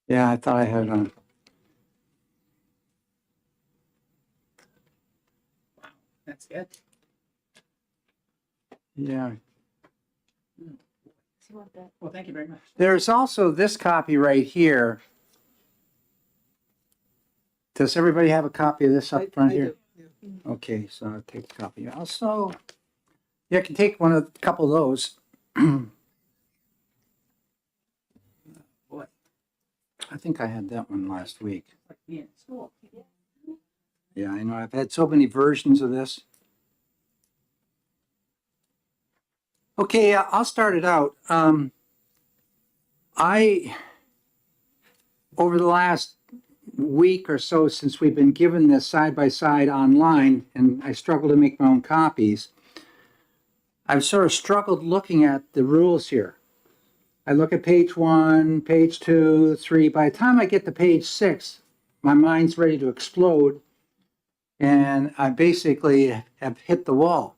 Yeah, I thought I had it on. That's good. Yeah. Well, thank you very much. There's also this copy right here. Does everybody have a copy of this up front here? Okay, so I'll take a copy. Also, yeah, I can take a couple of those. Boy, I think I had that one last week. it's like being in school. Yeah, I know. I've had so many versions of this. Okay, I'll start it out. Over the last week or so, since we've been given this side by side online, and I struggle to make my own copies, I've sort of struggled looking at the rules here. I look at page 1, page 2, 3. By the time I get to page 6, my mind's ready to explode, and I basically have hit the wall.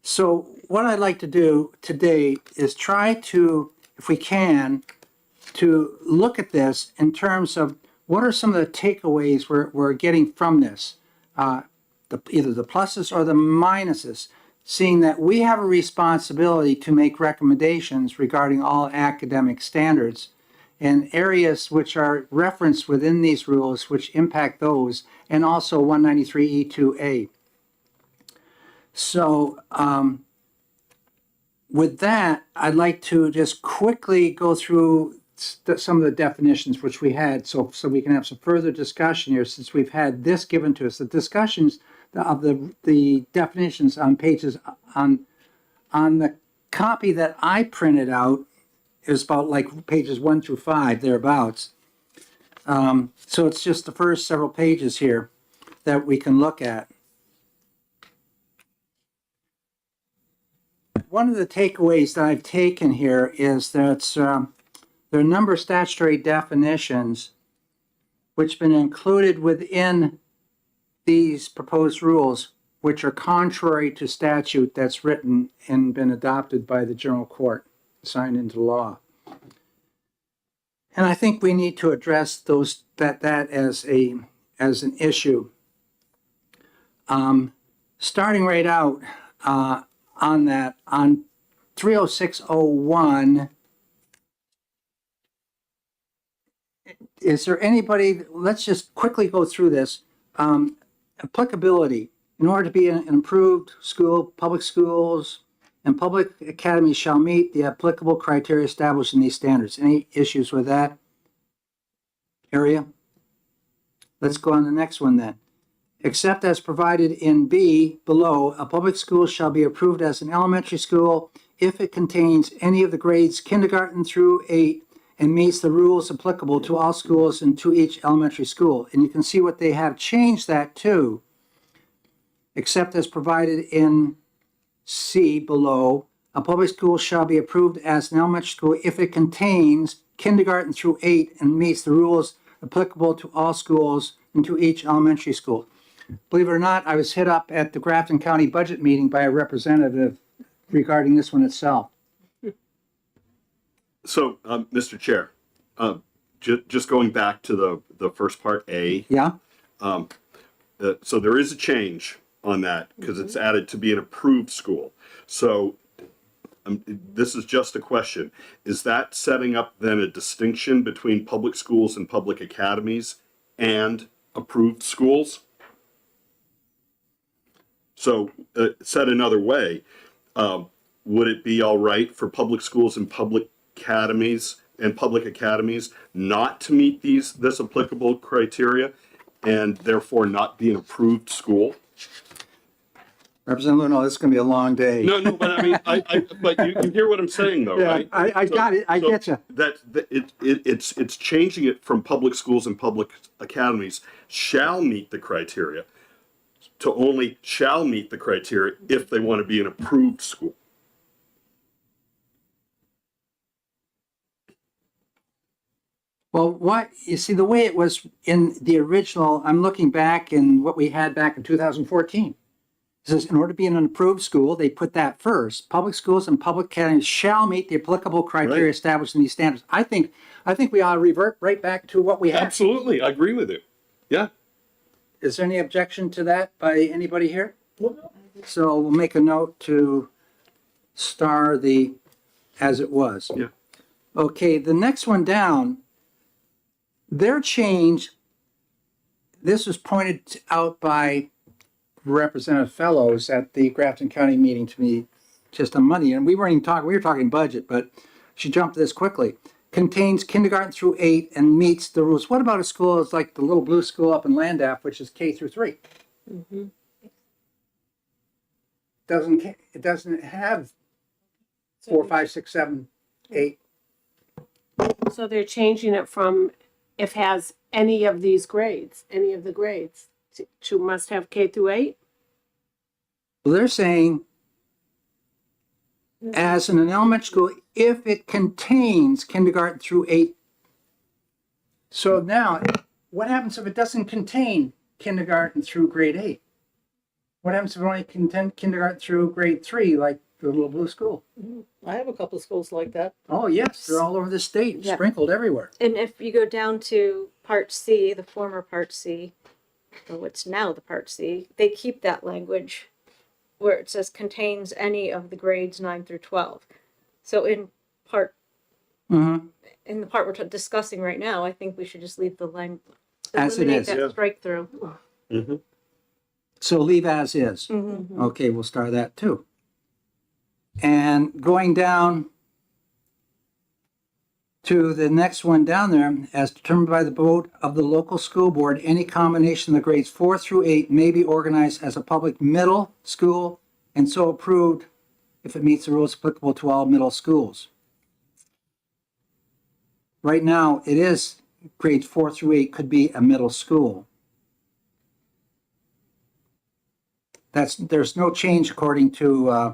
So what I'd like to do today is try to, if we can, to look at this in terms of what are some of the takeaways we're getting from this, either the pluses or the minuses, seeing that we have a responsibility to make recommendations regarding all academic standards and areas which are referenced within these rules which impact those, and also 193E2A. So with that, I'd like to just quickly go through some of the definitions which we had, so we can have some further discussion here, since we've had this given to us. The discussions of the definitions on pages on the copy that I printed out is about like pages 1 through 5 thereabouts. So it's just the first several pages here that we can look at. One of the takeaways that I've taken here is that there are a number of statutory definitions which have been included within these proposed rules, which are contrary to statute that's written and been adopted by the General Court, signed into law. And I think we need to address that as an issue. Starting right out on that, on 30601. Is there anybody, let's just quickly go through this. Applicability. In order to be an improved school, public schools and public academies shall meet the applicable criteria established in these standards. Any issues with that area? Let's go on to the next one then. Except as provided in B below, a public school shall be approved as an elementary school if it contains any of the grades kindergarten through 8 and meets the rules applicable to all schools and to each elementary school. And you can see what they have changed that to. Except as provided in C below, a public school shall be approved as an elementary school if it contains kindergarten through 8 and meets the rules applicable to all schools and to each elementary school. Believe it or not, I was hit up at the Grafton County budget meeting by a representative regarding this one itself. So, Mr. Chair, just going back to the first part, A. Yeah? So there is a change on that because it's added to be an approved school. So this is just a question. Is that setting up then a distinction between public schools and public academies and approved schools? So said another way, would it be all right for public schools and public academies not to meet this applicable criteria and therefore not be an approved school? Representative Luno, this is going to be a long day. No, but I mean, but you hear what I'm saying, though, Yeah, right? I got it. I get you. It's changing it from public schools and public academies shall meet the criteria to only shall meet the criteria if they want to be an approved school. Well, you see, the way it was in the original, I'm looking back in what we had back in 2014. It says, in order to be an approved school, they put that first. Public schools and public academies shall meet the applicable criteria Right. established in these standards. I think we ought to revert right back to what we had. Absolutely, I agree with you. Yeah. Is there any objection to that by anybody here? So we'll make a note to star the as it was. Yeah. Okay, the next one down, their change, this was pointed out by Representative Fellows at the Grafton County meeting to me just on Monday, and we weren't even talking, we were talking budget, but she jumped to this quickly. Contains kindergarten through 8 and meets the rules. What about a school that's like the Little Blue School up in Landaff, which is K through 3? It doesn't have 4, 5, 6, 7, 8. So they're changing it from if has any of these grades, any of the grades, to must have K through 8? Well, they're saying as in an elementary school, if it contains kindergarten through 8. So now, what happens if it doesn't contain kindergarten through grade 8? What happens if it only contains kindergarten through grade 3, like the Little Blue School? I have a couple of schools like that. Oh, yes, they're all over the state, Yeah. sprinkled everywhere. And if you go down to Part C, the former Part C, or what's now the Part C, they keep that language where it says contains any of the grades 9 through 12. So in Mm-hmm. the part we're discussing right now, I think we should just leave the language As it is. that Yeah. strike through. Mm-hmm. So leave as is. Mm-hmm. Okay, we'll start that too. And going down to the next one down there, as determined by the vote of the local school board, any combination of the grades 4 through 8 may be organized as a public middle school and so approved if it meets the rules applicable to all middle schools. Right now, it is grades 4 through 8 could be a middle school. There's no change according to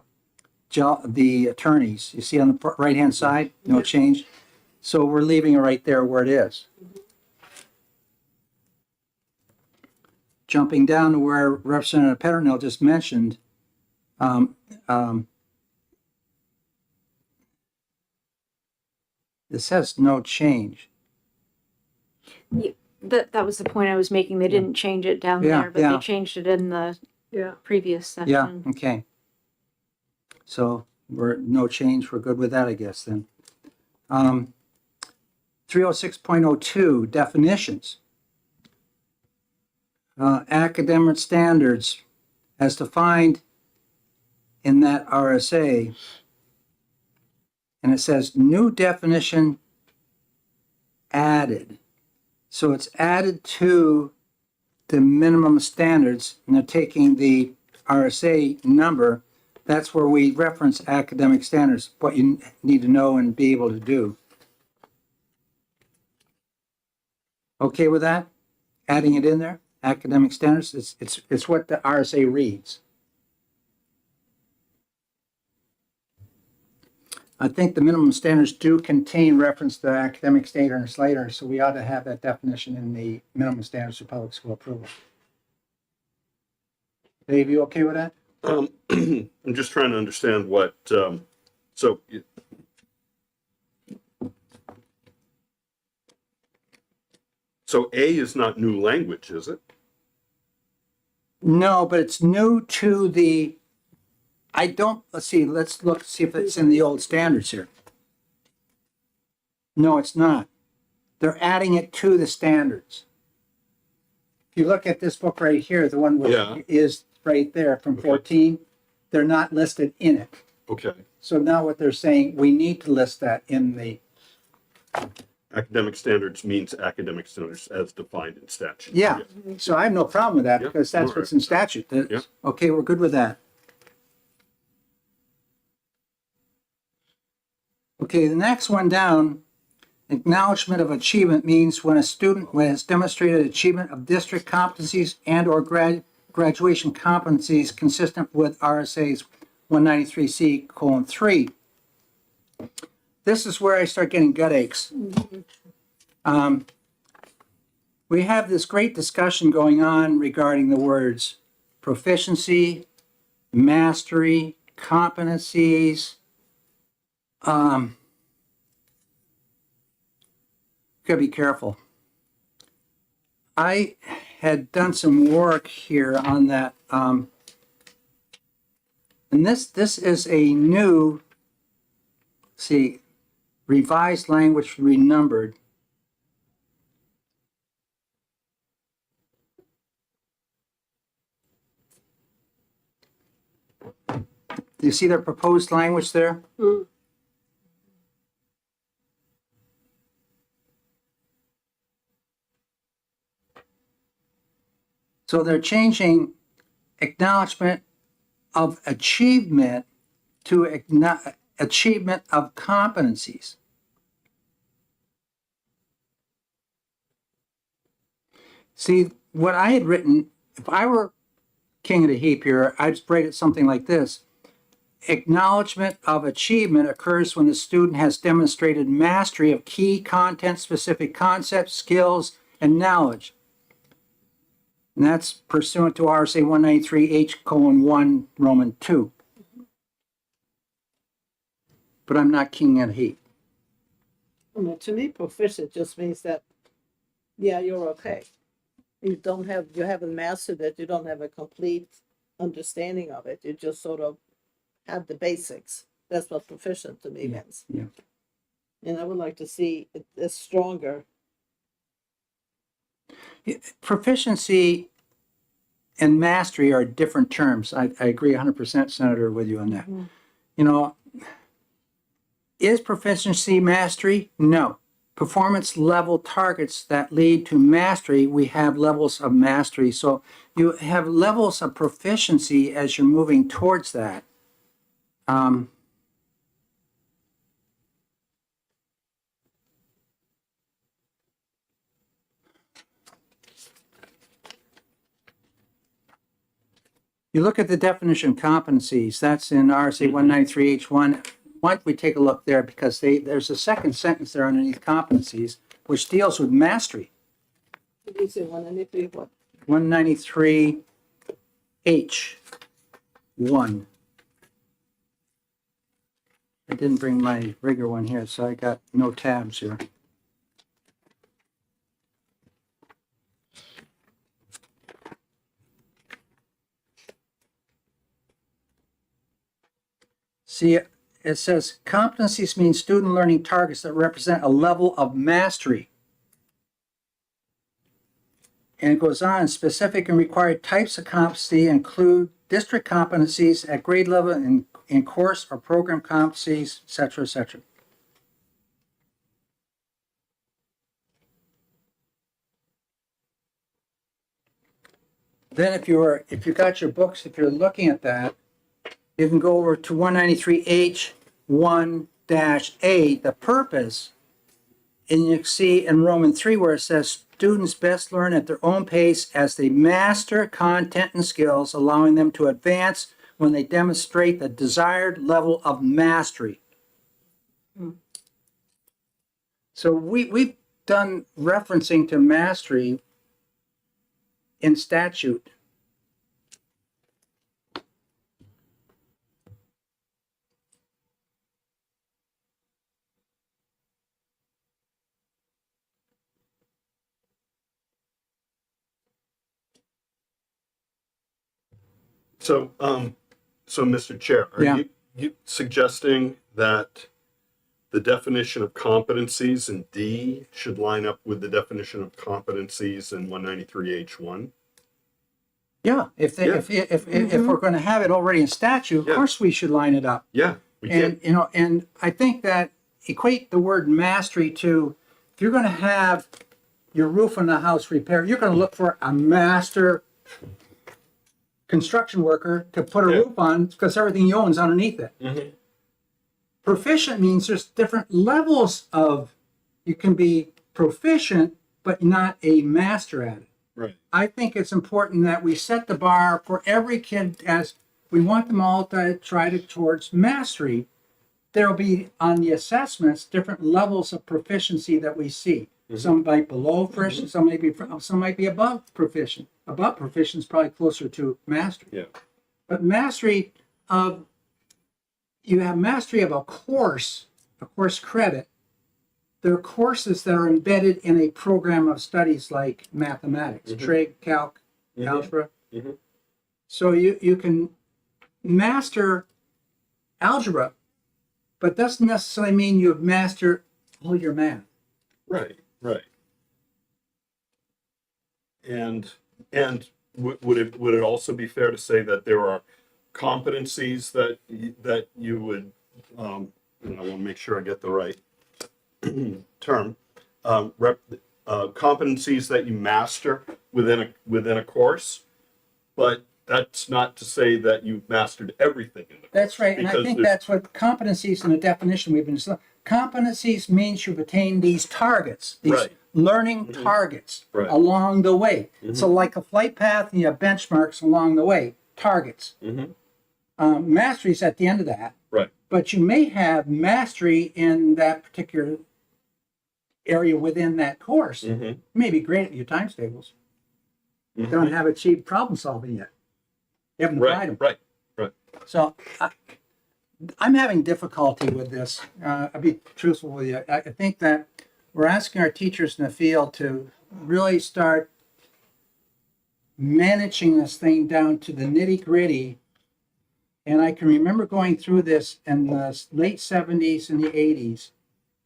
the attorneys. You see on the right-hand side, no change. So we're leaving it right there where it is. Jumping down to where Representative Peternell just mentioned, it says no change. That was the point I was making. They didn't change it down Yeah, there, but yeah. they changed it in the previous section. Yeah, okay. So we're no change. We're good with that, I guess, then. 306.02 definitions. Academic standards as defined in that RSA. And it says new definition added. So it's added to the minimum standards, and they're taking the RSA number. That's where we reference academic standards, what you need to know and be able to do. Okay with that? Adding it in there, academic standards, it's what the RSA reads. I think the minimum standards do contain reference to academic standards later, so we ought to have that definition in the minimum standards for public school approval. Dave, you okay with that? I'm just trying to understand what, so A is not new language, is it? No, but it's new to the, let's look, see if it's in the old standards here. No, it's not. They're adding it to the standards. If you look at this book right here, the one Yeah. which is right there from Okay. 14, they're not listed in it. Okay. So now what they're saying, we need to list that in the, Academic standards means academic standards as defined in statute. yeah. So I have no problem with that Yeah, because that's all what's right. in statute. Yeah. Okay, we're good with that. Okay, the next one down, acknowledgement of achievement means when a student has demonstrated achievement of district competencies and or graduation competencies consistent with RSA's 193C:3. This is where I start getting gut aches. We have this great discussion going on regarding the words proficiency, mastery, competencies. Gotta be careful. I had done some work here on that, and this is a new, see, revised language renumbered. Do you see their proposed language there? Mm. So they're changing acknowledgement of achievement to achievement of competencies. See, what I had written, if I were king of the heap here, I'd write it something like this. Acknowledgement of achievement occurs when the student has demonstrated mastery of key content-specific concepts, skills, and knowledge. And that's pursuant to RSA 193H:1, Roman 2. But I'm not king of the heap. I mean, to me, proficient just means that, yeah, you're okay. You haven't mastered it, you don't have a complete understanding of it, you just sort of have the basics. That's what proficient to me means. Yeah. And I would like to see it stronger. Proficiency and mastery are different terms. I agree 100%, Senator, with you on that. Mhm. You know, is proficiency mastery? No. Performance level targets that lead to mastery, we have levels of mastery. So you have levels of proficiency as you're moving towards that. You look at the definition of competencies, that's in RSA 193H:1. Why don't we take a look there, because there's a second sentence there underneath competencies, which deals with mastery. Did you say 193 what? 193H:1. I didn't bring my rigor one here, so I got no tabs here. See, it says competencies mean student learning targets that represent a level of mastery. And it goes on, specific and required types of competency include district competencies at grade level in course or program competencies, et cetera, et cetera. Then if you got your books, if you're looking at that, you can go over to 193H:1-A, the purpose, and you can see in Roman 3 where it says students best learn at their own pace as they master content and skills, allowing them to advance when they demonstrate the desired level of mastery. So we've done referencing to mastery in statute. So, Mr. Chair, are Yeah. you suggesting that the definition of competencies in D should line up with the definition of competencies in 193H:1? Yeah, if we're going to have it already in statute, of Yeah. course we should line it up. Yeah, we And can. and I think that equate the word mastery to, if you're going to have your roof on the house repaired, you're going to look for a master construction worker to put a Yeah. roof on, because everything you own is underneath it. Mhm. Proficient means there's different levels of, you can be proficient but not a master at it. Right. I think it's important that we set the bar for every kid, as we want them all to try towards mastery. There'll be on the assessments different levels of proficiency that we see. Some might be below proficient, some might be above proficient. Above proficient is probably closer to mastery. Yeah. But mastery of, you have mastery of a course credit. There are courses that are embedded in a program of studies like mathematics, trig, calc, algebra. So you can master algebra, but doesn't necessarily mean you've mastered all your math. Right, right. And would it also be fair to say that there are competencies that you would, and I want to make sure I get the right term, competencies that you master within a course, but that's not to say that you've mastered everything in the course. That's right, and I because think there's- that's what competencies in the definition we've been. Competencies means you've attained these targets, these Right. learning targets Right. along the way. So like a flight path, and you have benchmarks along the way, targets. Mastery's at the end of that, Right. but you may have mastery in that particular area within that course. You may be great at your times tables. Don't have achieved problem solving yet. You haven't applied them. Right, right. So I'm having difficulty with this. I'll be truthful with you. I think that we're asking our teachers in the field to really start managing this thing down to the nitty gritty. And I can remember going through this in the late 70s and the 80s.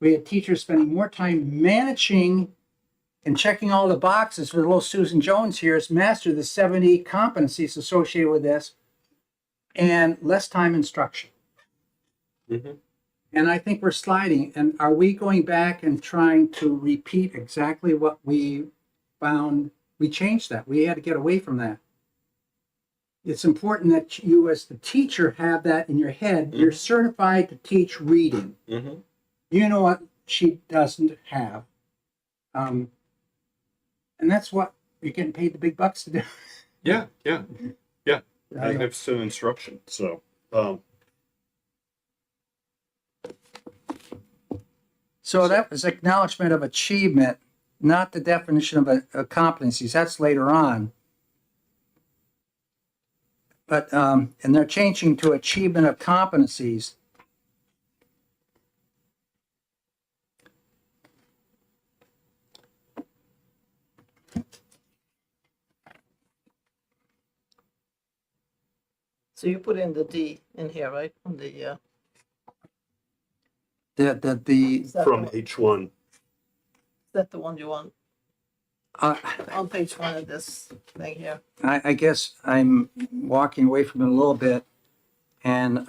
We had teachers spending more time managing and checking all the boxes. With little Susan Jones here has mastered the 70 competencies associated with this, and less time instruction. And I think we're sliding. And are we going back and trying to repeat exactly what we found? We changed that. We had to get away from that. It's important that you, as the teacher, have that in your head. You're certified to teach reading. You know what she doesn't have. And that's what you're getting paid the big bucks to do. Yeah. Magnificent instruction. So, So that was acknowledgement of achievement, not the definition of competencies. That's later on. But, and they're changing to achievement of competencies. So you put in the D in here, right? On the, The is that from the, H1. is that the one you want on page 1 of this thing here? I guess I'm walking away from it a little bit, and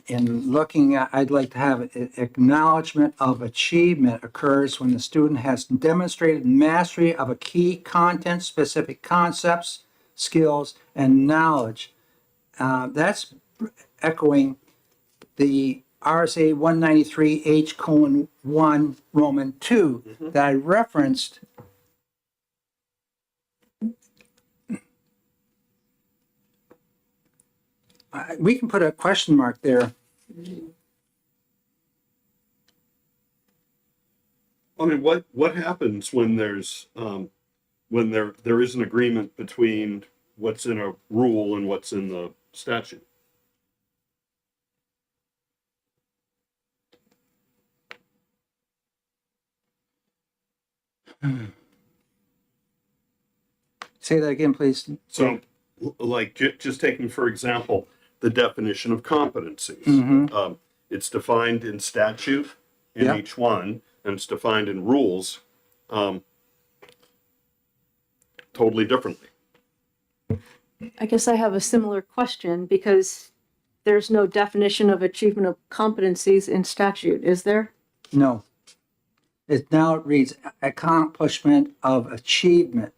in looking at, I'd like to have acknowledgement of achievement occurs when the student has demonstrated mastery of a key content, specific concepts, skills, and knowledge. That's echoing the RSA 193H:1 Roman 2 that I referenced. We can put a question mark there. I mean, what happens when there's when there is an agreement between what's in a rule and what's in the statute? Say that again, please. So, like, just taking, for example, the definition of competencies. It's defined in statute in Yeah. each one, and it's defined in rules totally differently. I guess I have a similar question because there's no definition of achievement of competencies in statute, is there? No. It now reads accomplishment of achievement.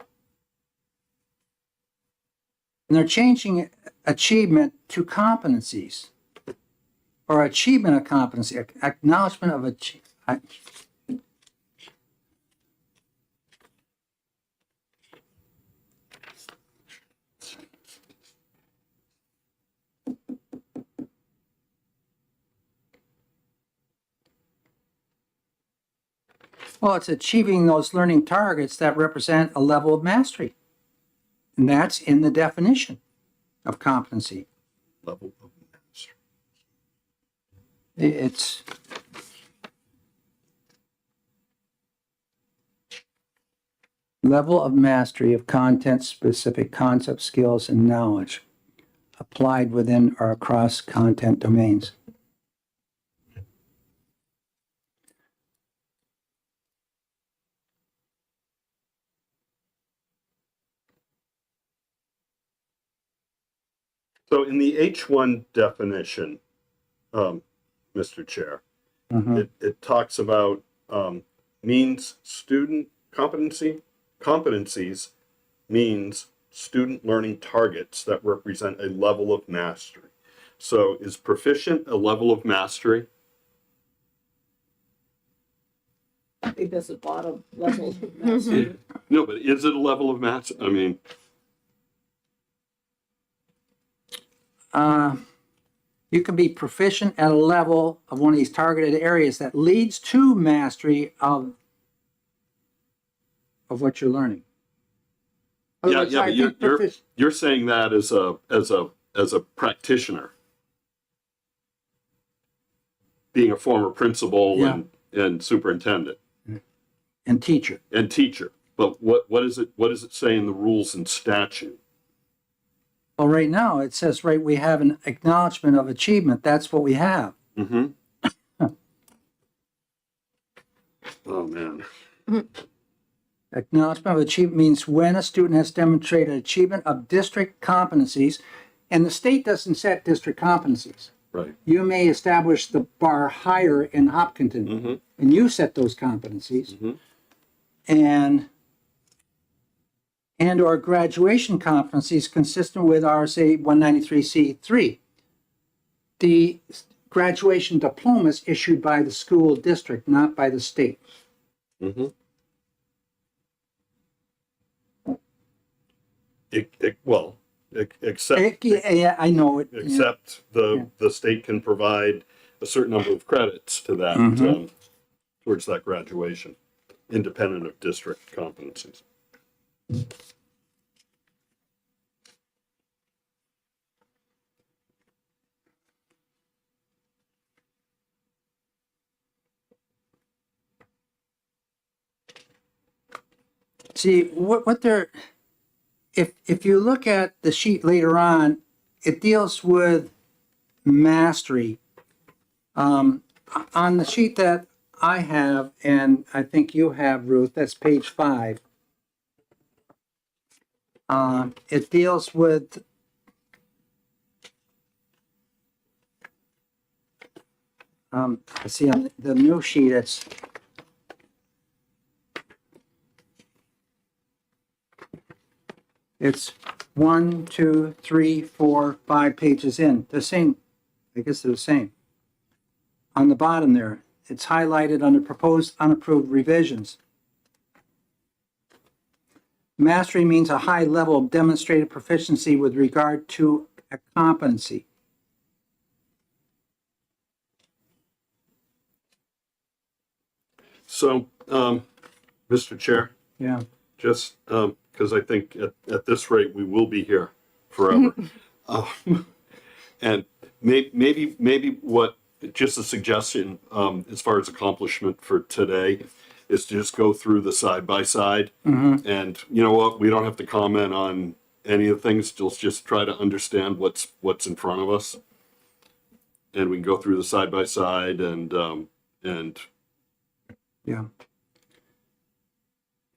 And they're changing achievement to competencies, or achievement of competency, acknowledgement of achievement. Well, it's achieving those learning targets that represent a level of mastery. And that's in the definition of competency. Level of mastery. It's level of mastery of content-specific concept, skills, and knowledge applied within or across content domains. So in the H1 definition, Mr. Chair, Mhm. it talks about means student competencies means student learning targets that represent a level of mastery. So is proficient a level of mastery? I think that's the bottom level of mastery. No, but is it a level of mastery? I mean, You can be proficient at a level of one of these targeted areas that leads to mastery of what you're learning. yeah, Otherwise, yeah, I but think you're saying that as a practitioner, being a former principal Yeah. and superintendent and teacher. and teacher. But what does it say in the rules and statute? Well, right now it says, right, we have an acknowledgement of achievement. That's what we have. Mm-hmm. Oh man. Acknowledgement of achievement means when a student has demonstrated achievement of district competencies, and the state doesn't set district competencies. Right. You may establish the bar higher in Hopkinton, Mm-hmm. and you set those competencies, Mm-hmm. and or graduation competencies consistent with RSA 193C3. The graduation diploma is issued by the school district, not by the state. Mm-hmm. Except Yeah, I know it. except the state can provide a certain number of credits to that Mhm. towards that graduation, independent of district competencies. See, what they're, if you look at the sheet later on, it deals with mastery. On the sheet that I have, and I think you have, Ruth, that's page 5. It deals with I see on the new sheet, it's 1, 2, 3, 4, 5 pages in. The same, I guess they're the same. On the bottom there, it's highlighted under proposed unapproved revisions. Mastery means a high level of demonstrated proficiency with regard to a competency. So, Mr. Chair, Yeah. just because I think at this rate we will be here forever, and maybe what just a suggestion as far as accomplishment for today is to just go through the side by side, and you know what, we don't have to comment on any of the things. Just try to understand what's in front of us, and we can go through the side by side and Yeah.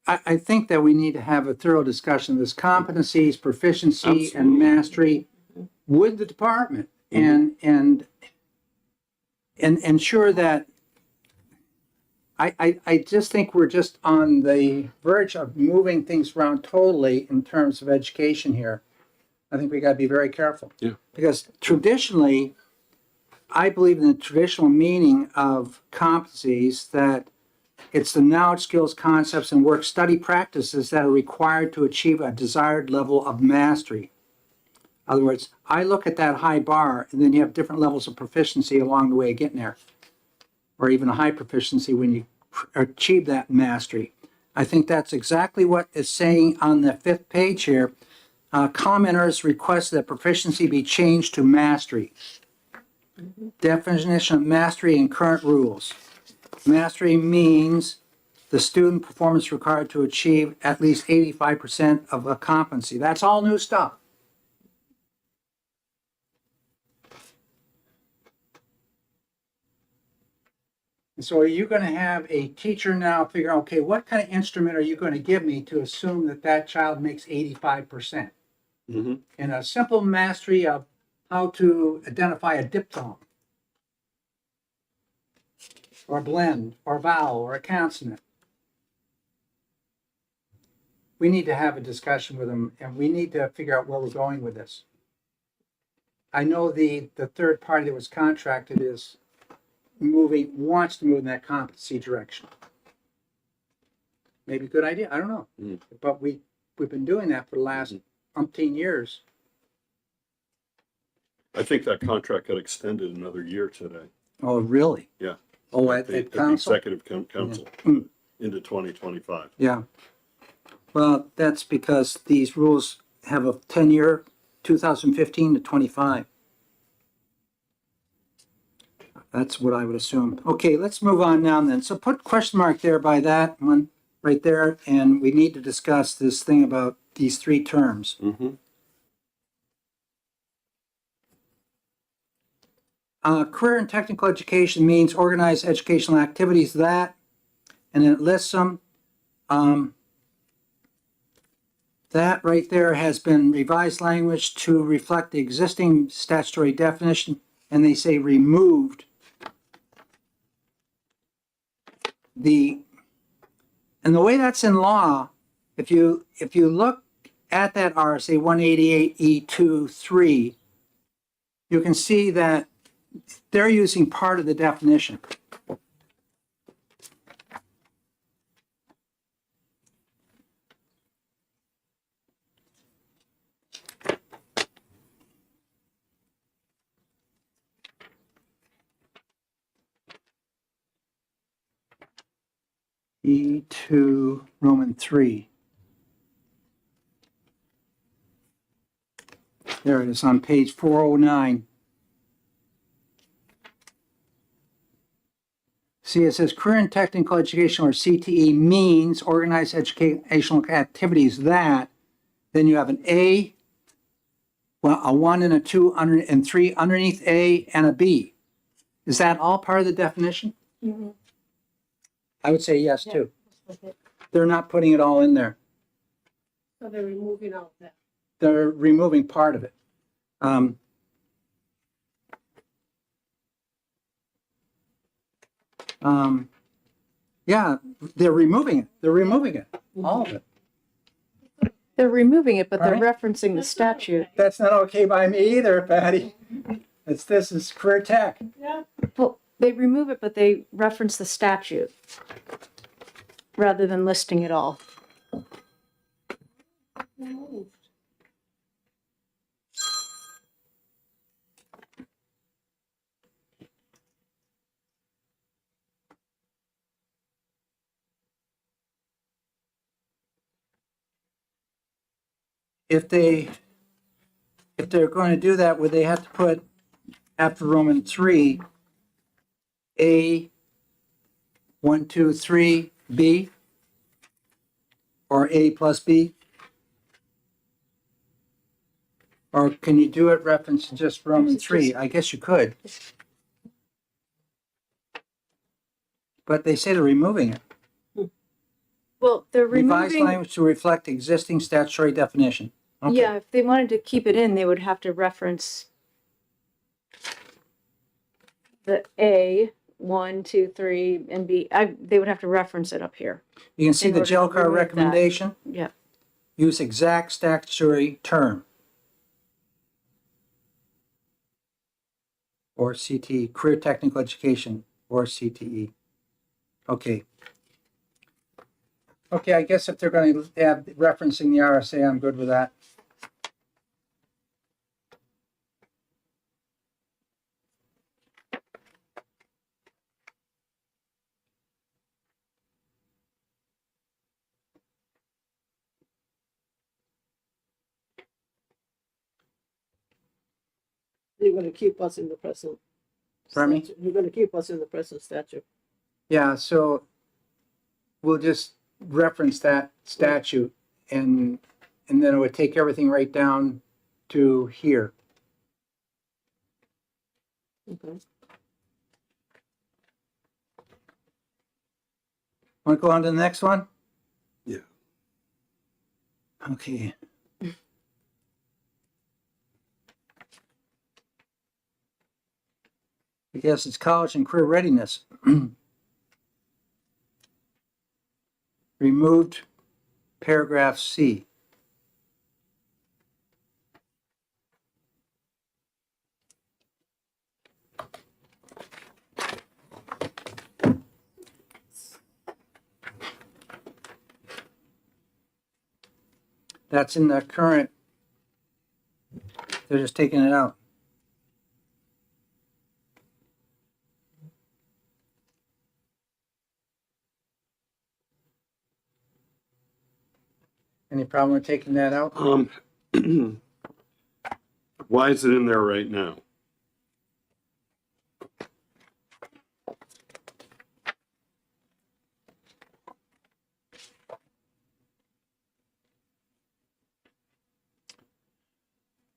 I think that we need to have a thorough discussion of this competencies, proficiency, and Absolutely. mastery with the department and ensure that I just think we're just on the verge of moving things around totally in terms of education here. I think we got to be very careful. Yeah. Because traditionally, I believe in the traditional meaning of competencies that it's the knowledge, skills, concepts, and work study practices that are required to achieve a desired level of mastery. In other words, I look at that high bar, and then you have different levels of proficiency along the way of getting there, or even a high proficiency when you achieve that mastery. I think that's exactly what it's saying on the 5th page here. Commenters request that proficiency be changed to mastery. Definition of mastery in current rules. Mastery means the student performance required to achieve at least 85% of a competency. That's all new stuff. And so are you going to have a teacher now figure, okay, what kind of instrument are you going to give me to assume that that child makes 85%? Mm-hmm. And a simple mastery of how to identify a diphthong, or a blend, or a vowel, or a consonant. We need to have a discussion with them, and we need to figure out where we're going with this. I know the third party that was contracted is wants to move in that competency direction. Maybe a good idea, I don't know. Mm. But we've been doing that for the last umpteen years. I think that contract got extended another year today. Oh, really? Yeah. Oh, At the council? executive council Mm. into 2025. Yeah. Well, that's because these rules have a 10-year, 2015 to 25. That's what I would assume. Okay, let's move on now then. So put question mark there by that one right there, and we need to discuss this thing about these three terms. Mm-hmm. Career and technical education means organized educational activities that, and then it lists them. That right there has been revised language to reflect the existing statutory definition, and they say removed and the way that's in law, if you look at that RSA 188E2(3), you can see that they're using part of the definition. E2 Roman 3. There it is on page 409. See, it says career and technical education, or CTE, means organized educational activities that, then you have an A, well, a 1 and a 2 and 3 underneath A, and a B. Is that all part of the definition? Mhm. I would say yes, Yeah. too. They're not putting it all in there. So they're removing all of that. They're removing part of it. Yeah, they're removing it. They're removing it. All of it. They're removing it, but they're Pardon referencing the statute. That's not okay by me either, Patty. This is career tech. Yeah. Well, they remove it, but they reference the statute rather than listing it all. Removed. If they're going to do that, would they have to put after Roman 3, A 1, 2, 3, B, or A plus B? Or can you do it reference just Roman 3? I guess you could. But they say they're removing it. Well, they're Revised removing. language to reflect existing statutory definition. Okay. Yeah, if they wanted to keep it in, they would have to reference the A 1, 2, 3, and B. They would have to reference it up here. You can see in the order to jail car remove that. recommendation. Yeah. Use exact statutory term. Or CTE, career technical education, or CTE. Okay. Okay, I guess if they're going to have referencing the RSA, I'm good with that. You're gonna keep us in the present. Pardon me? statute. You're gonna keep us in the present statute. Yeah, so we'll just reference that statute and then it would take everything right down to here. Okay. Want to go on to the next one? Yeah. Okay. I guess it's college and career readiness. Removed paragraph C. That's in the current, they're just taking it out. Any problem with taking that out? Why is it in there right now?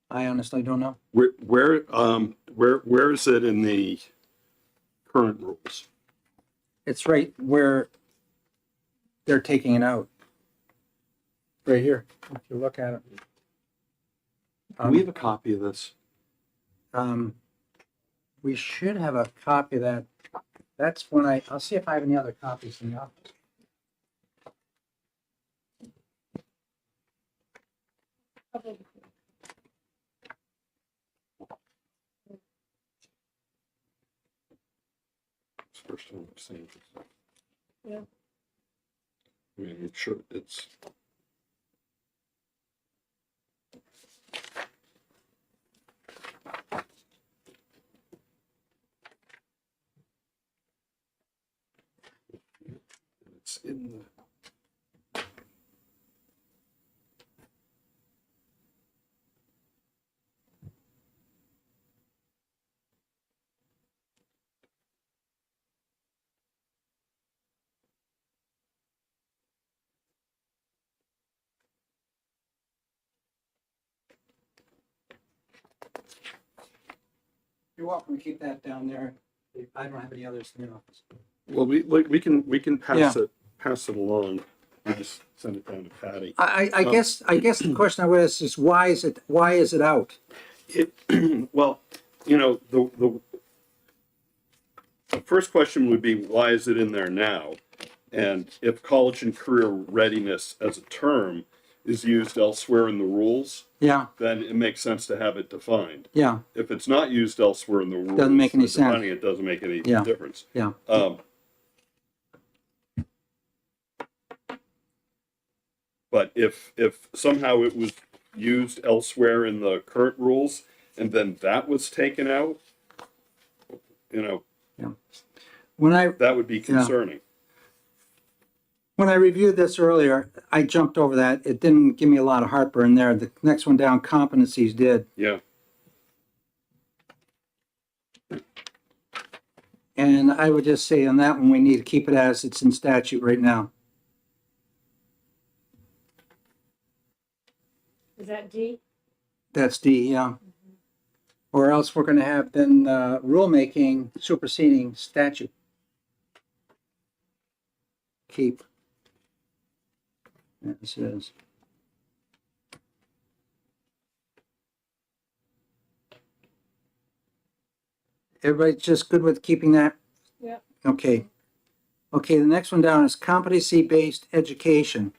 I honestly don't know. Where is it in the current rules? It's right where they're taking it out. Right here, if you look at it. Do we have a copy of this? We should have a copy of that. That's when I'll see if I have any other copies in the office. It's the first time I've seen this. Yeah. I mean, it's sure it's. It's in the. You're welcome to keep that down there. I don't have any others in the office. Well, we can pass Yeah. it along. We just send it down to Patty. I guess the question I would ask is why is it out? It, well, you know, the first question would be, why is it in there now? And if college and career readiness as a term is used elsewhere in the rules, Yeah, then it makes sense to have it defined. yeah, If it's not used elsewhere in the rules, Doesn't make any then defining sense. it doesn't make any Yeah. difference. yeah. But if somehow it was used elsewhere in the current rules and then that was taken out, you know, When I that would be concerning. When I reviewed this earlier, I jumped over that. It didn't give me a lot of heartburn there. The next one down, competencies, did. Yeah. And I would just say on that one, we need to keep it as it's in statute right now. Is that D? That's D, yeah. Or else we're gonna have then rulemaking superseding statute. Keep. That says. Everybody just good with keeping that? Yeah. Okay. Okay, the next one down is competency-based education.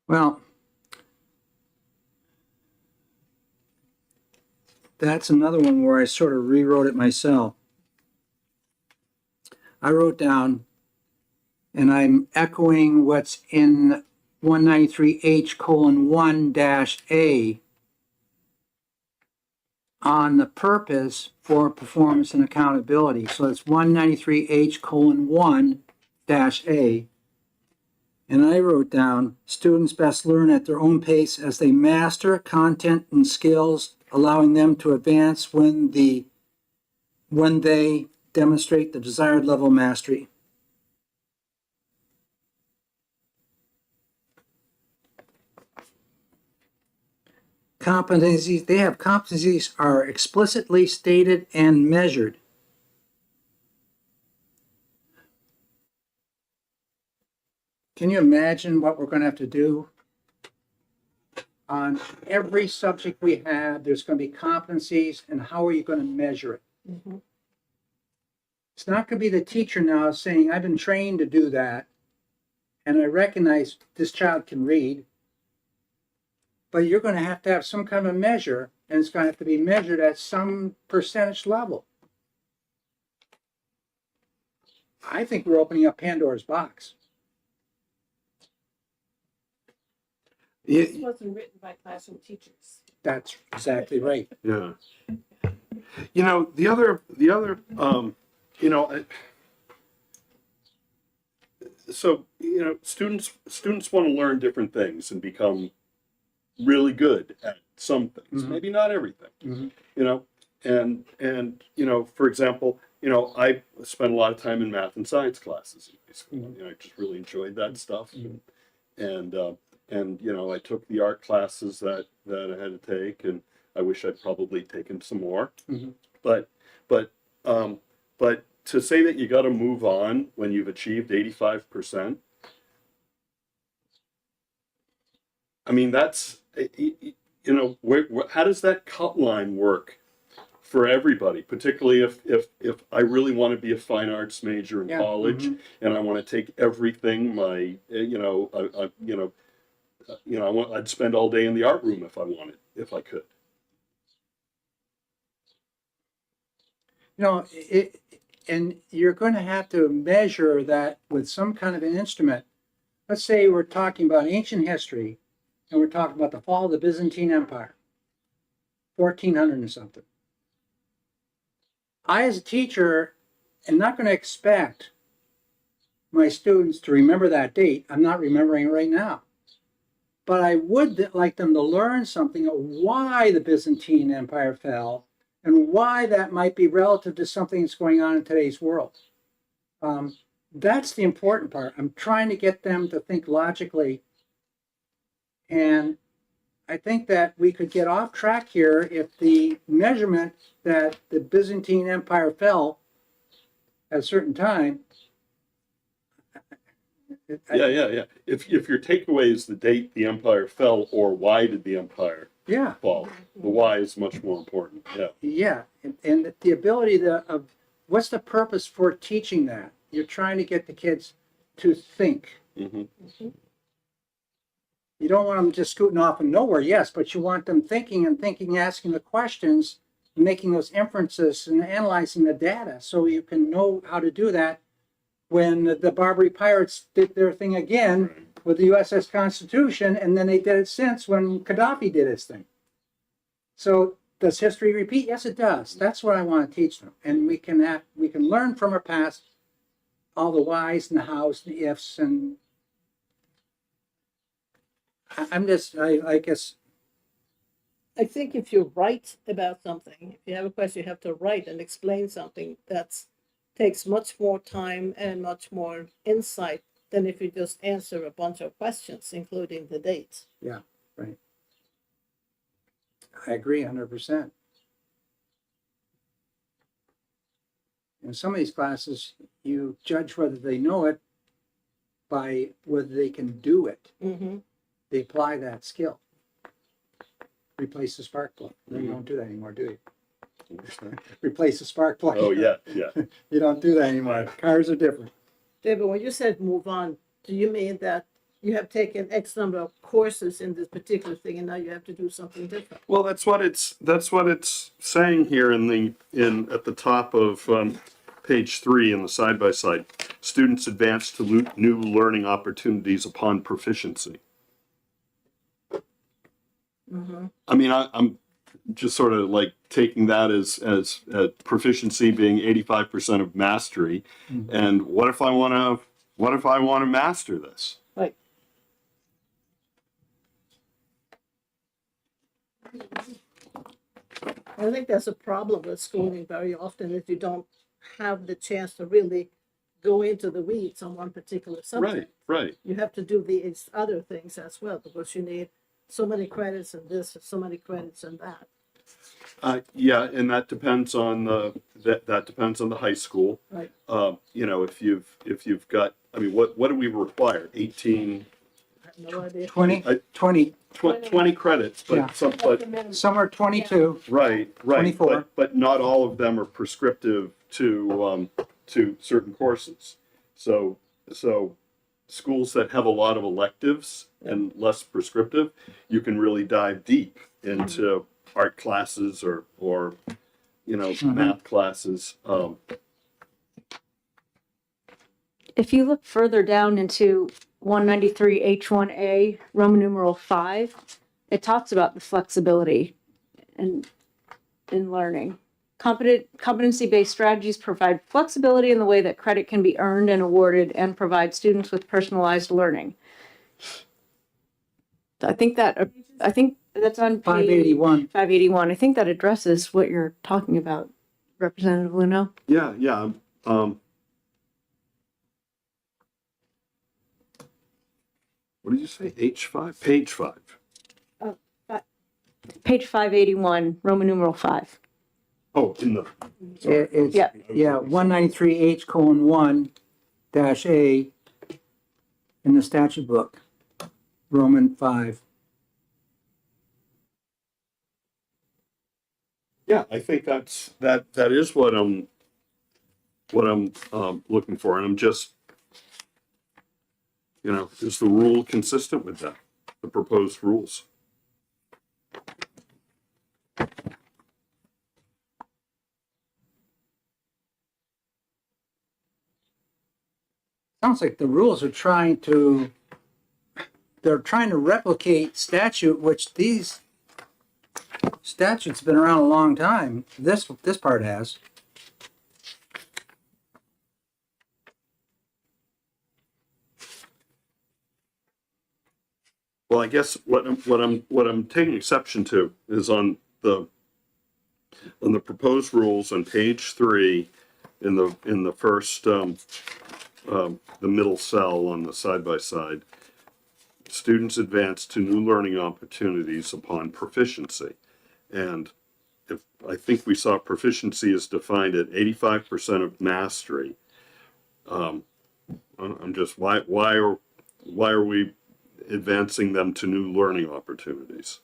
Well, that's another one where I sort of rewrote it myself. I wrote down, and I'm echoing what's in 193H:1-A on the purpose for performance and accountability. So it's 193H:1-A. And I wrote down, students best learn at their own pace as they master content and skills, allowing them to advance when they demonstrate the desired level of mastery. Competencies, they have competencies are explicitly stated and measured. Can you imagine what we're going to have to do? On every subject we have, there's going to be competencies, and how are you going to measure it? Mhm. It's not going to be the teacher now saying, I've been trained to do that, and I recognize this child can read, but you're going to have some kind of measure, and it's going to have to be measured at some percentage level. I think we're opening up Pandora's box. This wasn't written by classroom teachers. That's exactly right. Yeah. You know, the other, you know, so, you know, students want to learn different things and become really good at some things, Mhm. maybe not everything, Mhm. you know, and, you know, for example, you know, I spent a lot of time in math and science classes in high school. Mhm. You know, I just really enjoyed that stuff. Mhm. And, you know, I took the art classes that I had to take, and I wish I'd probably taken some more. Mhm. But to say that you got to move on when you've achieved 85%, I mean, that's, you know, how does that cut line work for everybody, particularly if I really want to be a fine arts major in Yeah. college, Mhm. and I want to take everything I'd spend all day in the art room if I could. You know, and you're going to have to measure that with some kind of an instrument. Let's say we're talking about ancient history, and we're talking about the fall of the Byzantine Empire, 1400 and something. I, as a teacher, am not going to expect my students to remember that date. I'm not remembering it right now. But I would like them to learn something of why the Byzantine Empire fell and why that might be relative to something that's going on in today's world. That's the important part. I'm trying to get them to think logically. And I think that we could get off track here if the measurement that the Byzantine Empire fell at a certain time. Yeah. If your takeaway is the date the empire fell or why did the empire Yeah. fall, the why is much more important. Yeah. Yeah. And the ability of what's the purpose for teaching that? You're trying to get the kids to think. Mm-hmm. You don't want them just scooting off in nowhere, yes, but you want them thinking, asking the questions, making those inferences and analyzing the data so you can know how to do that when the Barbary pirates did their thing again with the USS Constitution, and then they did it since when Gaddafi did his thing. So does history repeat? Yes, it does. That's what I want to teach them. And we can learn from our past all the whys and the hows and the ifs, and I guess. I think if you write about something, if you have a question, you have to write and explain something. That's takes much more time and much more insight than if you just answer a bunch of questions, including the dates. Yeah, right. I agree 100%. In some of these classes, you judge whether they know it by whether they can do it. Mm-hmm. They apply that skill. Replace the spark plug. No, you don't do that anymore, do you? Replace the spark plug. Oh yeah. You don't do that anymore. Cars are different. David, when you said move on, do you mean that you have taken X number of courses in this particular thing, and now you have to do something different. Well, that's what it's saying here at the top of page 3 in the side by side. Students advance to new learning opportunities upon proficiency. I mean, I'm just sort of like taking that as proficiency being 85% of mastery, and what if I want to master this? Right. I think that's a problem with schooling very often, is you don't have the chance to really go into the weeds on one particular subject. Right. You have to do these other things as well, because you need so many credits in this, so many credits in that. Yeah, and that depends on that depends on the high school. Right. You know, if you've got, I mean, what do we require? 18, I have no idea. 20, I- 20, 20 credits, Yeah. but some are 22. right, 24. but not all of them are prescriptive to certain courses. So schools that have a lot of electives and less prescriptive, you can really dive deep into art classes or you know, math classes. If you look further down into 193 H1A, Roman numeral 5, it talks about the flexibility in learning. Competency-based strategies provide flexibility in the way that credit can be earned and awarded and provide students with personalized learning. I think that's on page 581. 581. I think that addresses what you're talking about, Representative Luno. Yeah. What did you say? H5? Page 5. Page 581, Roman numeral 5. Oh, in the. It's, Yeah. yeah, 193H:1 dash A in the statute book, Roman 5. Yeah, I think that is what I'm looking for, and I'm just, you know, is the rule consistent with that, the proposed rules? Sounds like the rules are they're trying to replicate statute, which these statutes been around a long time. This part has. Well, I guess what I'm taking exception to is on the proposed rules on page 3 in the first the middle cell on the side by side. Students advance to new learning opportunities upon proficiency, and if I think we saw proficiency is defined at 85% of mastery. I'm just why are we advancing them to new learning opportunities?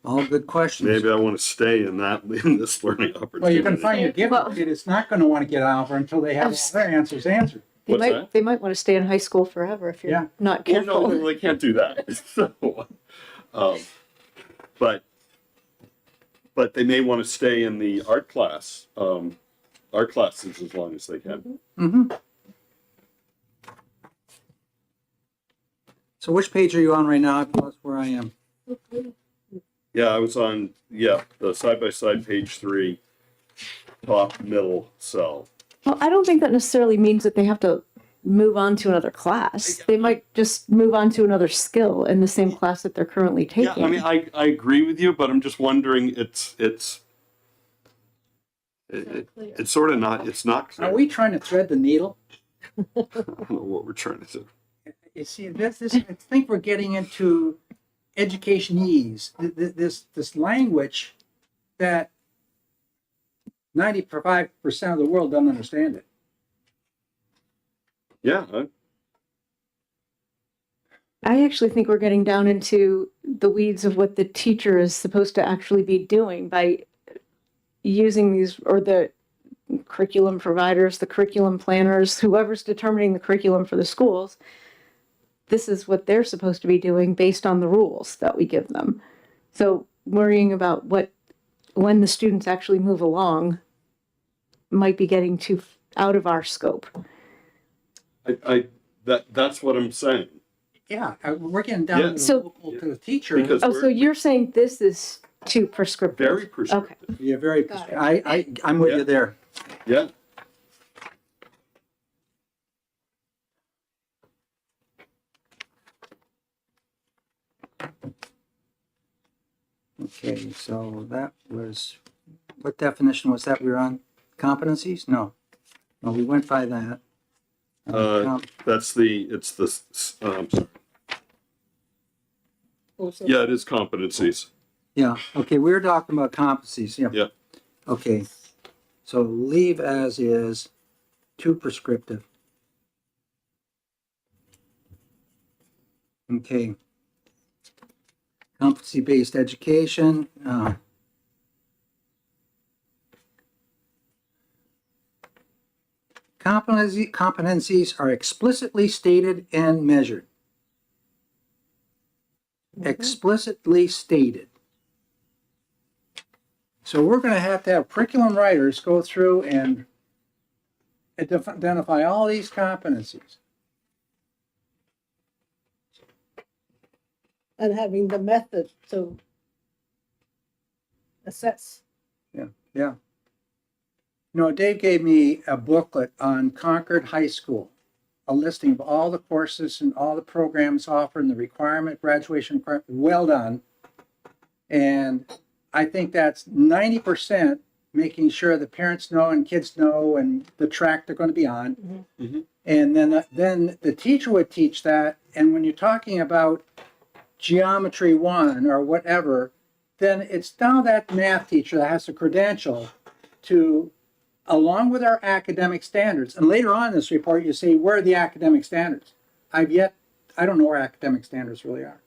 All good questions. Maybe I want to stay in this learning opportunity. Well, you can find your given Well- kid is not going to want to get over until they have all their answers answered. What's that? They might want to stay in high school forever if you're Yeah. not Well, careful. no, they can't do that. So, but they may want to stay in the art classes as long as they can. Mm-hmm. So which page are you on right now? I've lost where I am. Yeah, I was on the side by side page 3, top middle cell. Well, I don't think that necessarily means that they have to move on to another class. They might just move on to another skill in the same class that they're currently taking. Yeah, I mean, I agree with you, but I'm just wondering, it's sort of not, it's not clear. Are we trying to thread the needle? I don't know what we're trying to do. You see, this I think we're getting into educationese, this language that 95% of the world don't understand it. Yeah, I actually think we're getting down into the weeds of what the teacher is supposed to actually be doing by using these, or the curriculum providers, the curriculum planners, whoever's determining the curriculum for the schools, this is what they're supposed to be doing based on the rules that we give them. So worrying about when the students actually move along might be getting too out of our scope. That's what I'm saying. Yeah, we're getting down Yeah. to the So- local, to the teacher. Because Oh, so you're saying this is too prescriptive? very prescriptive. Okay. You're very, Got it. I'm with Yeah. you there. Yeah. Okay, so that was, what definition was that we were on? Competencies? No. No, we went by that. It's yeah, it is competencies. Yeah, okay, we were talking about competencies, yeah. Yeah. Okay, so leave as is, too prescriptive. Okay. Competency-based education, competencies are explicitly stated and measured. Explicitly stated. So we're going to have curriculum writers go through and identify all these competencies. And having the method to assess. Yeah. No, Dave gave me a booklet on Concord High School, a listing of all the courses and all the programs offered and the requirement, graduation requirement. Well done. And I think that's 90% making sure the parents know and kids know and the track they're going to be on. Mm-hmm. Mm-hmm. And then the teacher would teach that. And when you're talking about geometry 1 or whatever, then it's now that math teacher that has the credential to, along with our academic standards. And later on in this report, you say, where are the academic standards? I don't know where academic standards really are.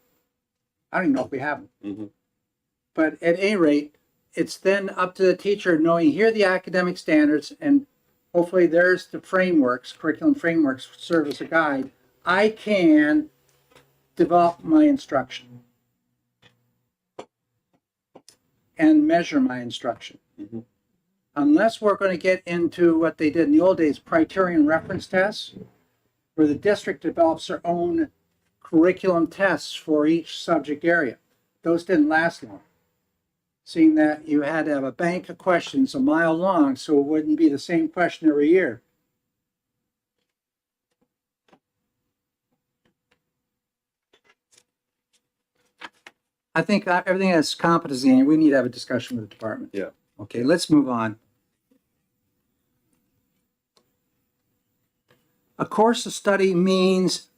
I don't even know if we have them. Mm-hmm. But at any rate, it's then up to the teacher knowing here are the academic standards, and hopefully there's the frameworks, curriculum frameworks serve as a guide. I can develop my instruction and measure my instruction. Mm-hmm. Unless we're going to get into what they did in the old days, criterion reference tests, where the district develops their own curriculum tests for each subject area. Those didn't last long. Seeing that you had to have a bank of questions a mile long, so it wouldn't be the same question every year. I think everything has competency in it. We need to have a discussion with the department. Yeah. Okay, let's move on. A course of study means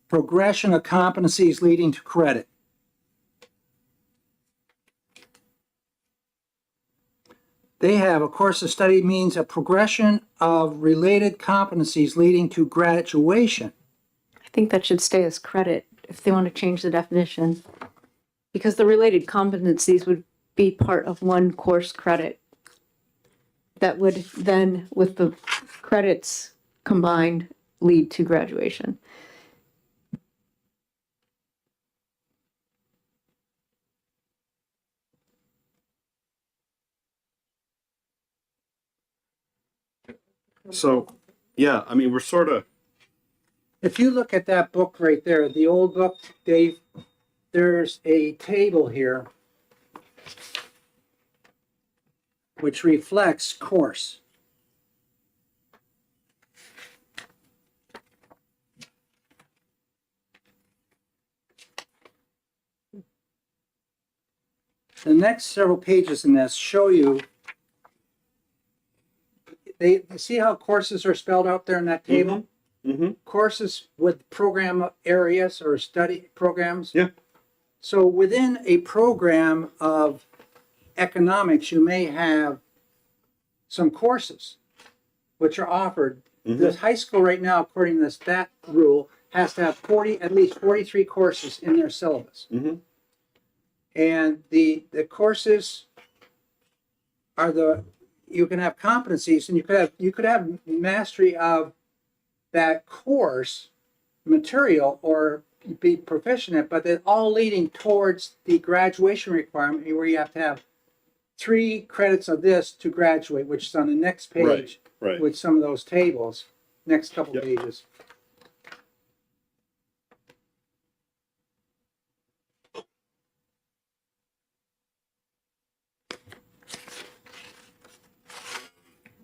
progression of competencies leading to credit. They have a course of study means a progression of related competencies leading to graduation. I think that should stay as credit if they want to change the definition. Because the related competencies would be part of one course credit. That would then, with the credits combined, lead to graduation. So, yeah, I mean, we're sort of, If you look at that book right there, the old book, Dave, there's a table here which reflects course. The next several pages in this show you, they see how courses are spelled out there in that table? mm-hmm. Courses with program areas or study programs. Yeah. So within a program of economics, you may have some courses which are offered. Mm-hmm. The high school right now, according to the stat rule, has to have at least 43 courses in their syllabus. Mm-hmm. And the courses are you can have competencies, and you could have mastery of that course material or be proficient in it, but they're all leading towards the graduation requirement where you have to have 3 credits of this to graduate, which is on the next page Right. with some of those tables, next couple Yep. pages.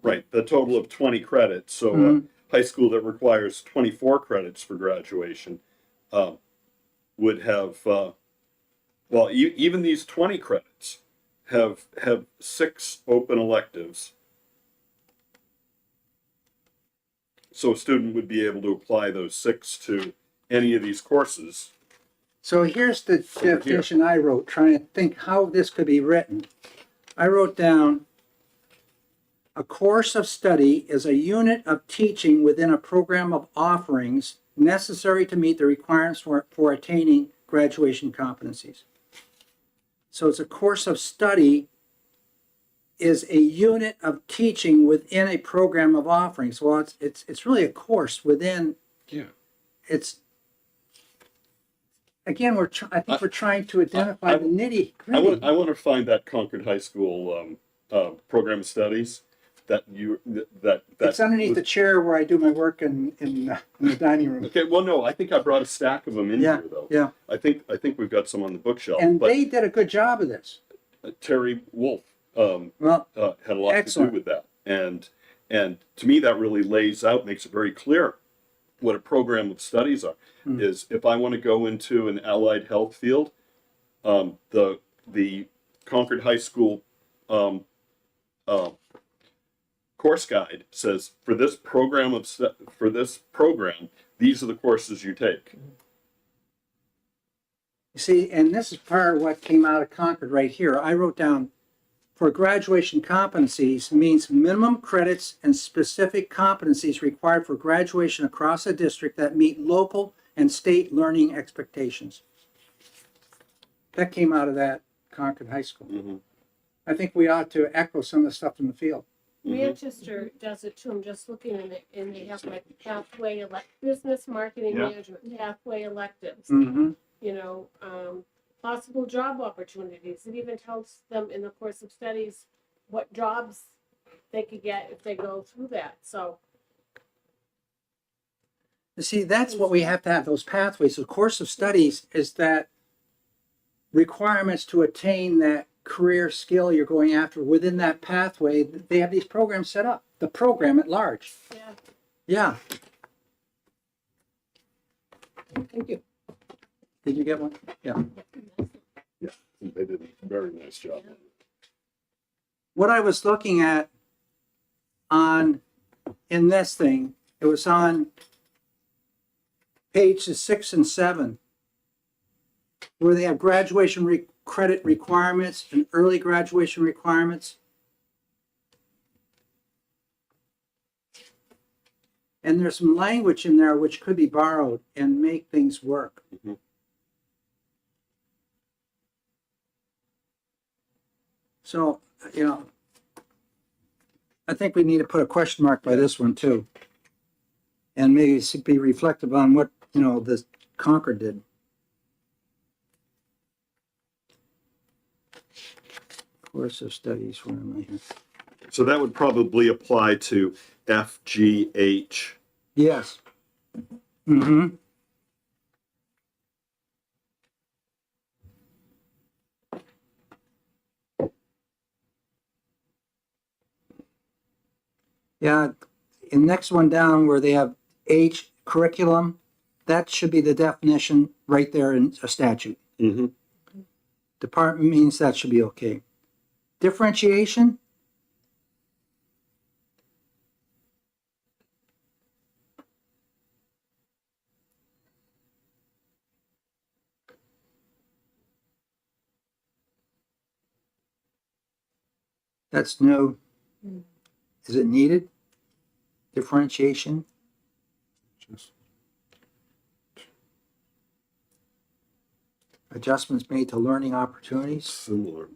Right, the total of 20 credits. So high school that requires 24 credits for graduation would have, well, even these 20 credits have 6 open electives. So a student would be able to apply those 6 to any of these courses. So here's the here. definition I wrote, trying to think how this could be written. I wrote down, a course of study is a unit of teaching within a program of offerings necessary to meet the requirements for attaining graduation competencies. So it's a course of study is a unit of teaching within a program of offerings. Well, it's really a course within. Yeah. It's again, I think we're trying to identify the nitty I gritty. want to find that Concord High School program of studies that It's underneath the chair where I do my work in the dining room. Okay, well, no, I think I brought a stack of them in Yeah, here though. yeah. I think we've got some on the bookshelf. And but they did a good job of this. Terry Wolf Well, had a lot excellent. to do with that, and to me that really lays out, makes it very clear what a program of studies are. Is if I want to go into an allied health field, the Concord High School course guide says for this program these are the courses you take. you see, and this is part of what came out of Concord right here. I wrote down, for graduation competencies means minimum credits and specific competencies required for graduation across a district that meet local and state learning expectations. That came out of that Concord High School. Mhm. I think we ought to echo some of the stuff in the field. Manchester does it too. I'm just looking in it, and they have like pathway business marketing Yeah. management, pathway electives. Mm-hmm. You know, possible job opportunities. It even tells them in the course of studies what jobs they could get if they go through that. So You see, that's what we have to have, those pathways. The course of studies is that requirements to attain that career skill you're going after within that pathway. They have these programs set up, the program at large. yeah, Yeah. Thank you. Did you get one? Yeah. They did a very nice job. What I was looking at in this thing, it was on pages 6 and 7, where they have graduation credit requirements and early graduation requirements. And there's some language in there which could be borrowed and make things work. Mhm. So, I think we need to put a question mark by this one too. And maybe be reflective on what, this Concord did. Course of studies, where am I here? So that would probably apply to FGH. Yes. Mm-hmm. Yeah, and next one down where they have H curriculum, that should be the definition right there in a statute. Mm-hmm. Department means that should be okay. Differentiation? That's no. Is it needed? Differentiation? Adjustments made to learning opportunities? Similar.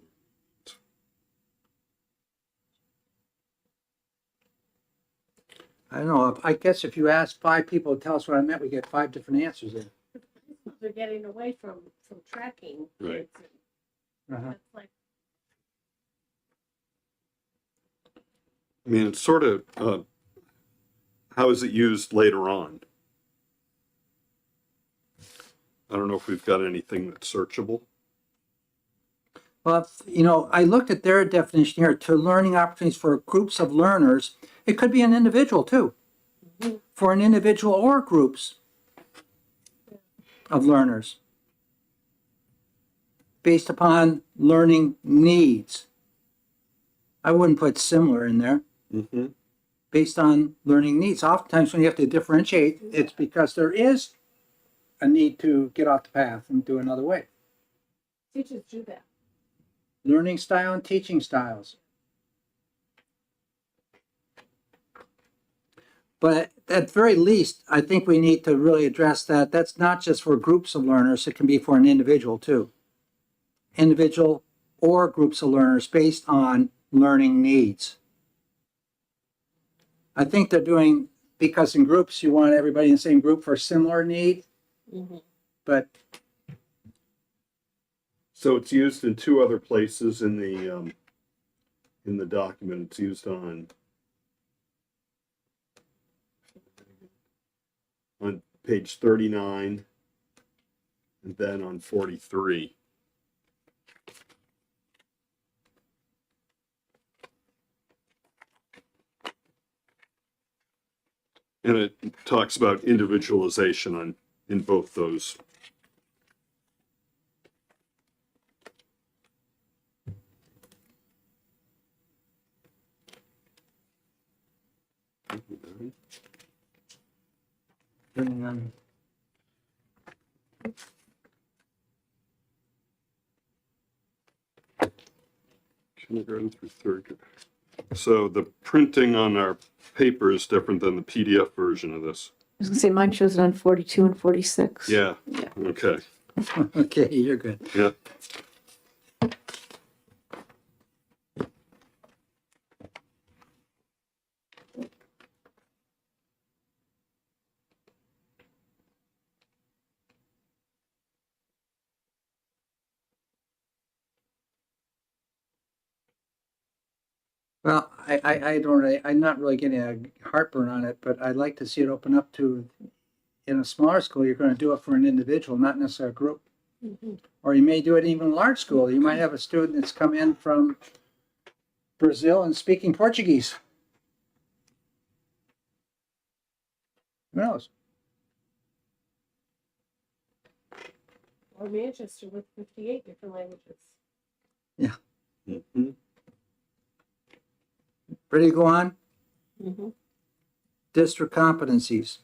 I don't know, I guess if you ask 5 people to tell us what I meant, we get 5 different answers there. They're getting away from tracking Right. kids. And Uh-huh. that's like, I mean, it's sort of, how is it used later on? I don't know if we've got anything that's searchable. Well, you know, I looked at their definition here, to learning opportunities for groups of learners. It could be an individual too, for an individual or groups of learners based upon learning needs. I wouldn't put similar in there. Mm-hmm. Based on learning needs. Oftentimes when you have to differentiate, it's because there is a need to get off the path and do another way. teachers do that. Learning style and teaching styles. But at very least, I think we need to really address that. That's not just for groups of learners, it can be for an individual too. Individual or groups of learners based on learning needs. I think they're doing, because in groups, you want everybody in the same group for a similar need, but So it's used in 2 other places in the document. It's used on page 39 and then on 43. And it talks about individualization in both those. Kindergarten through 3rd grade. So the printing on our paper is different than the PDF version of this. I was gonna say mine shows it on 42 and 46. Yeah. Yeah. Okay. okay, you're good. Yeah. Well, I don't really, I'm not really getting a heartburn on it, but I'd like to see it open up to, in a smaller school, you're going to do it for an individual, not necessarily a group. Or you may do it even in a large school. You might have a student that's come in from Brazil and speaking Portuguese. Who knows? Or Manchester with 58 different languages. Mm-hmm. Ready to go on? Mm-hmm. District competencies.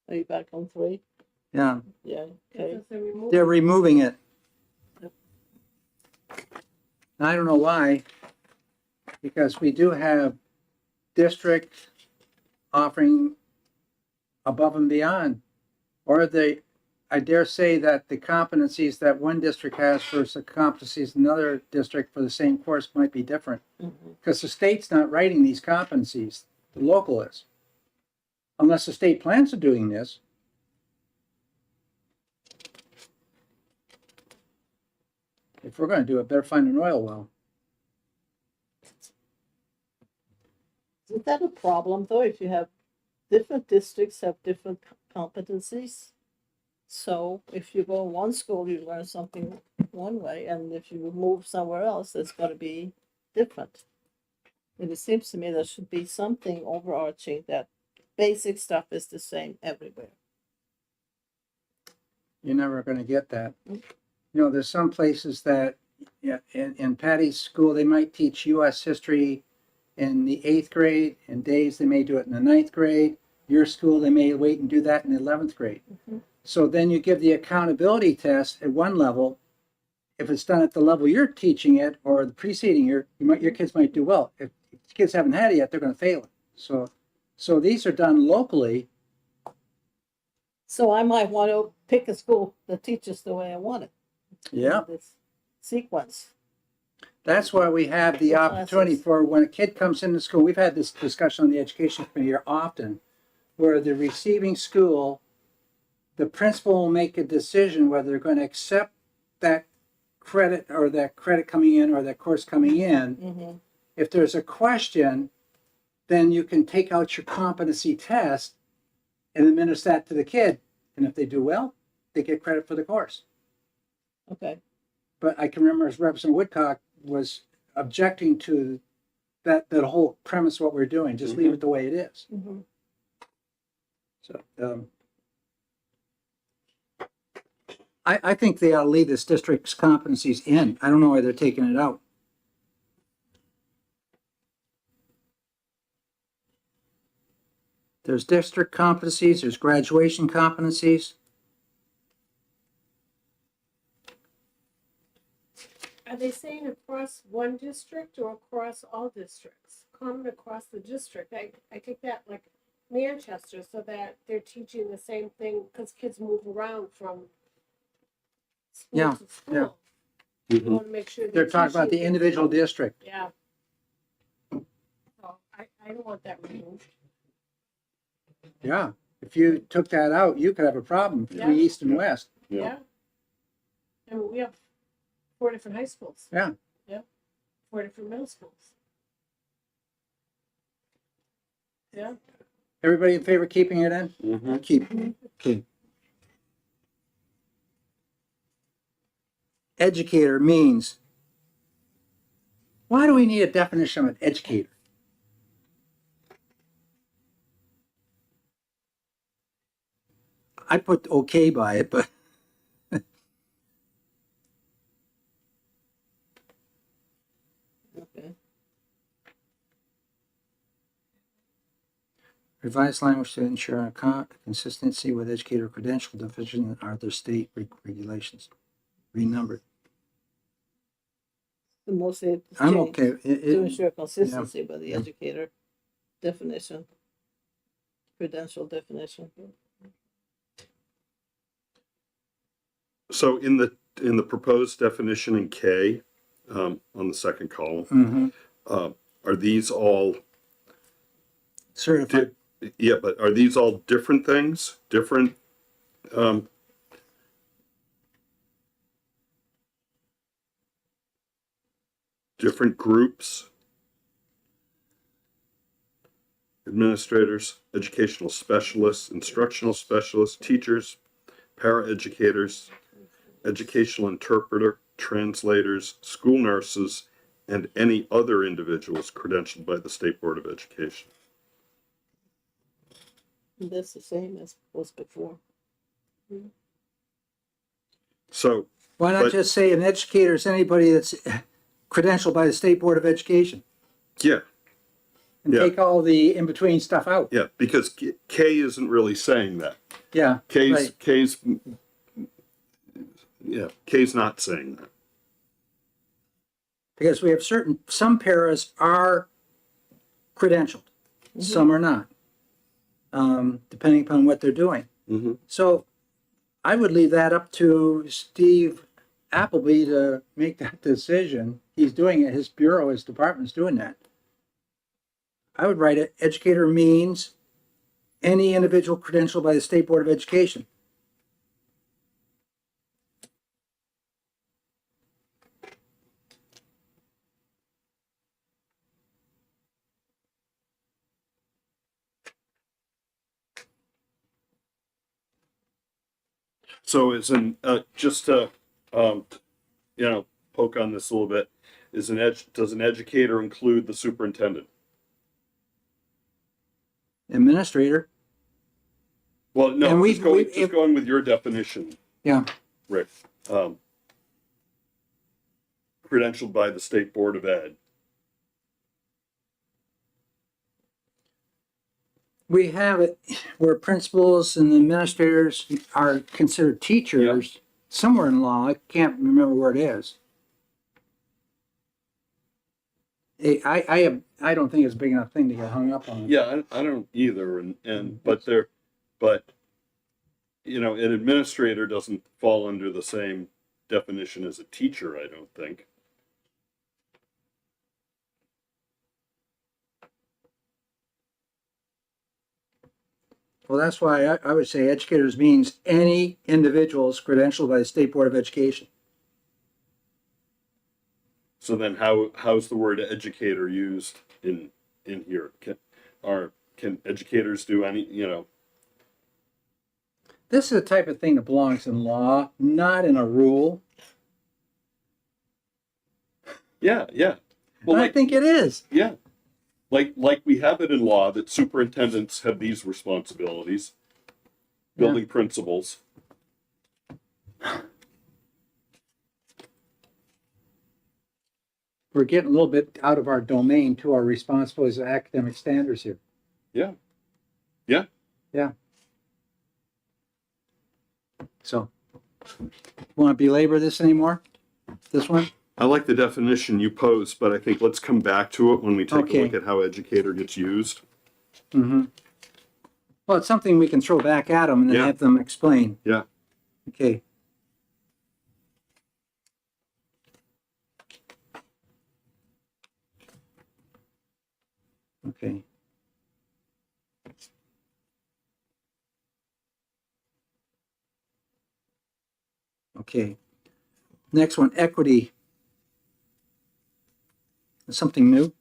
Are you back on 3? Yeah, Yeah, It okay. says they're removing- they're removing it. Yep. And I don't know why, because we do have district offering above and beyond. Or I dare say that the competencies that one district has versus the competencies in another district for the same course might be different. Because the state's not writing these competencies, the local is. Unless the state plans on doing this. If we're going to do it, better find an oil well. Isn't that a problem though, if you have different districts have different competencies? So if you go in one school, you learn something one way, and if you move somewhere else, it's got to be different. And it seems to me there should be something overarching that basic stuff is the same everywhere. You're never going to get that. You know, there's some places that, yeah, in Patty's school, they might teach U.S. history in the 8th grade, and Dave's, they may do it in the 9th grade. Your school, they may wait and do that in the 11th grade. So then you give the accountability test at one level. If it's done at the level you're teaching it or the preceding year, your kids might do well. If kids haven't had it yet, they're going to fail it. So these are done locally So I might want to pick a school that teaches the way I want it. Yeah. This sequence. That's why we have the The opportunity classes. for when a kid comes into school. We've had this discussion on the education committee here often, where the receiving school, the principal will make a decision whether they're going to accept that credit or that credit coming in or that course coming in. Mm-hmm. If there's a question, then you can take out your competency test and administer that to the kid. And if they do well, they get credit for the course. Okay. But I can remember as Representative Woodcock was objecting to that whole premise of what we're doing. Just leave it the way it is. Mm-hmm. So I think they ought to leave this district's competencies in. I don't know why they're taking it out. There's district competencies, there's graduation competencies. Are they saying across one district or across all districts? Common across the district. I take that like Manchester, so that they're teaching the same thing, because kids move around from school Yeah, to school. yeah. You wanna make sure They're talking about the teaching- individual district. Yeah. So I don't want that removed. Yeah. If you took that out, you could have a problem between Yeah. east and west. Yeah. Yeah. I mean, we have 4 different high schools. Yeah. Yeah. 4 different middle schools. Yeah. Everybody in favor of keeping it in? Mhm. Keep. Okay. Educator means. Why do we need a definition of an educator? I put okay by it, but Okay. revised language to ensure consistency with educator credential division and other state regulations. Renumbered. The mostly I'm change okay. to ensure consistency by the educator definition, credential definition. So in the proposed definition in K, on the second column, Mhm. are these all? Certified. Yeah, but are these all different things? Different? Different groups? Administrators, educational specialists, instructional specialists, teachers, paraeducators, educational interpreter, translators, school nurses, and any other individuals credentialed by the State Board of Education. And that's the same as was before. So, Why not But- just say an educator is anybody that's credentialed by the State Board of Education yeah, and Yeah. take all the in-between stuff out? yeah, because K isn't really saying that. Yeah, right. K's not saying that. Because we have some paras are credentialed, some are not, depending upon what they're doing. Mm-hmm. So I would leave that up to Steve Appleby to make that decision. He's doing it, his bureau, his department's doing that. I would write it, educator means any individual credentialed by the State Board of Education. So is just to poke on this a little bit, does an educator include the superintendent? Administrator, Well, no, And just going with your definition, yeah. Rick. Credentialed by the State Board of Ed. We have it where principals and administrators are considered teachers somewhere in law. I can't remember where it is. I don't think it's a big enough thing to get hung up on. Yeah, I don't either, but you know, an administrator doesn't fall under the same definition as a teacher, I don't think. Well, that's why I would say educators means any individuals credentialed by the State Board of Education. So then how's the word educator used in here? Can educators do any, you know? This is the type of thing that belongs in law, not in a rule. Yeah, yeah. And I think it is. Yeah. Like we have it in law that superintendents have these responsibilities, building principals. We're getting a little bit out of our domain to our responsibilities of academic standards here. Yeah. Yeah. Yeah. So, want to belabor this anymore? This one? I like the definition you posed, but I think let's come back to it when we take Okay. a look at how educator gets used. Mm-hmm. Well, it's something we can throw back at them and then Yeah. have them explain. Yeah. Okay. Okay. Okay. Next one, equity. Something new?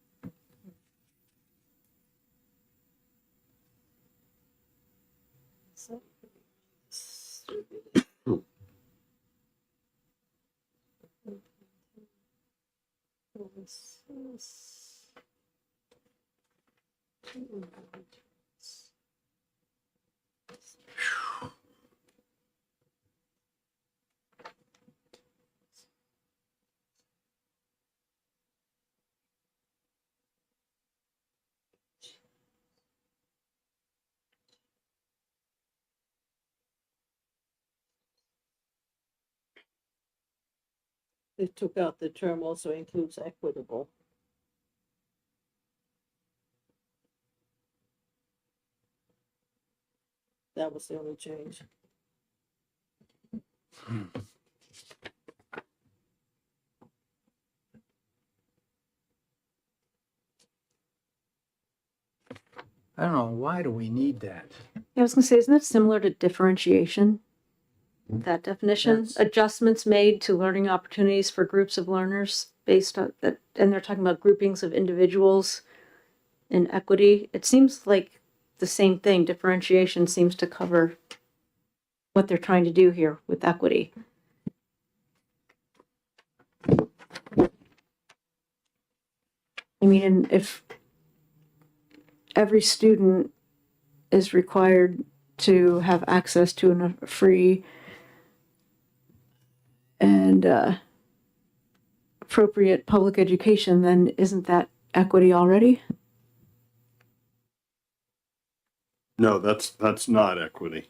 They took out the term also includes equitable. That was the only change. I don't know. Why do we need that? I was gonna say, isn't it similar to differentiation? That definition, That's- adjustments made to learning opportunities for groups of learners based on that, and they're talking about groupings of individuals in equity. It seems like the same thing. Differentiation seems to cover what they're trying to do here with equity. I mean, and if every student is required to have access to a free and appropriate public education, then isn't that equity already? No, that's not equity.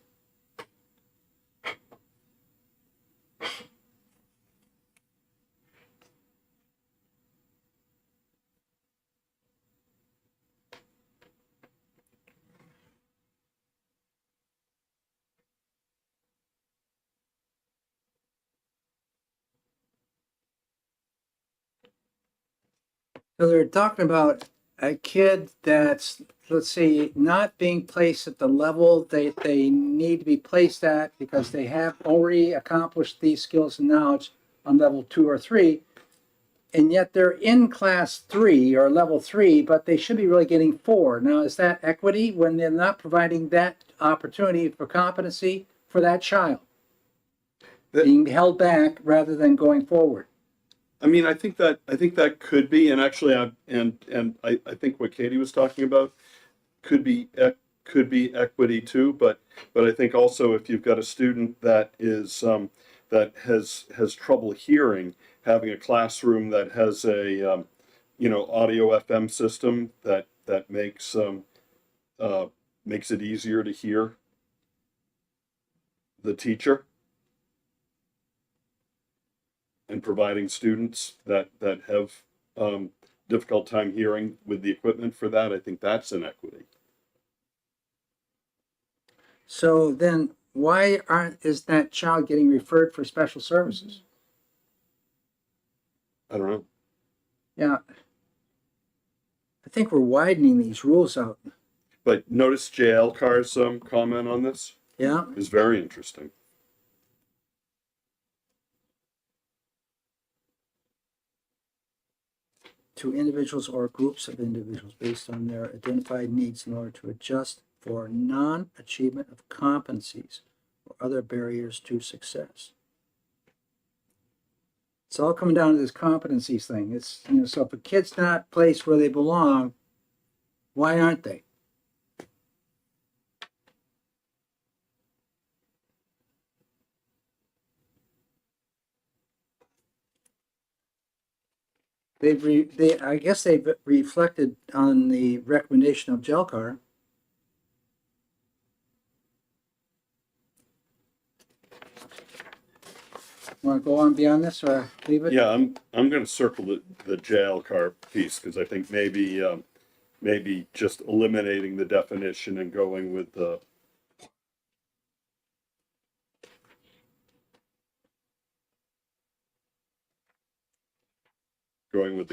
So they're talking about a kid that's, let's see, not being placed at the level they need to be placed at because they have already accomplished these skills and knowledge on level 2 or 3. And yet they're in class 3 or level 3, but they should be really getting 4. Now, is that equity when they're not providing that opportunity for competency for that child? Being held back rather than going forward. I mean, I think that could be, and actually, I think what Katie was talking about could be equity too. But I think also if you've got a student that is that has trouble hearing, having a classroom that has a audio FM system that makes it easier to hear the teacher, and providing students that have difficult time hearing with the equipment for that, I think that's an equity. So then why is that child getting referred for special services? I don't know. Yeah. I think we're widening these rules out. But notice JL Carr's comment on this Yeah. is very interesting. To individuals or groups of individuals based on their identified needs in order to adjust for non-achievement of competencies or other barriers to success. It's all coming down to this competencies thing. It's, you know, so if a kid's not placed where they belong, why aren't they? I guess they've reflected on the recommendation of Jelcar. Want to go on beyond this or leave it? Yeah, I'm going to circle the JL Carr piece because I think maybe just eliminating the definition and going with the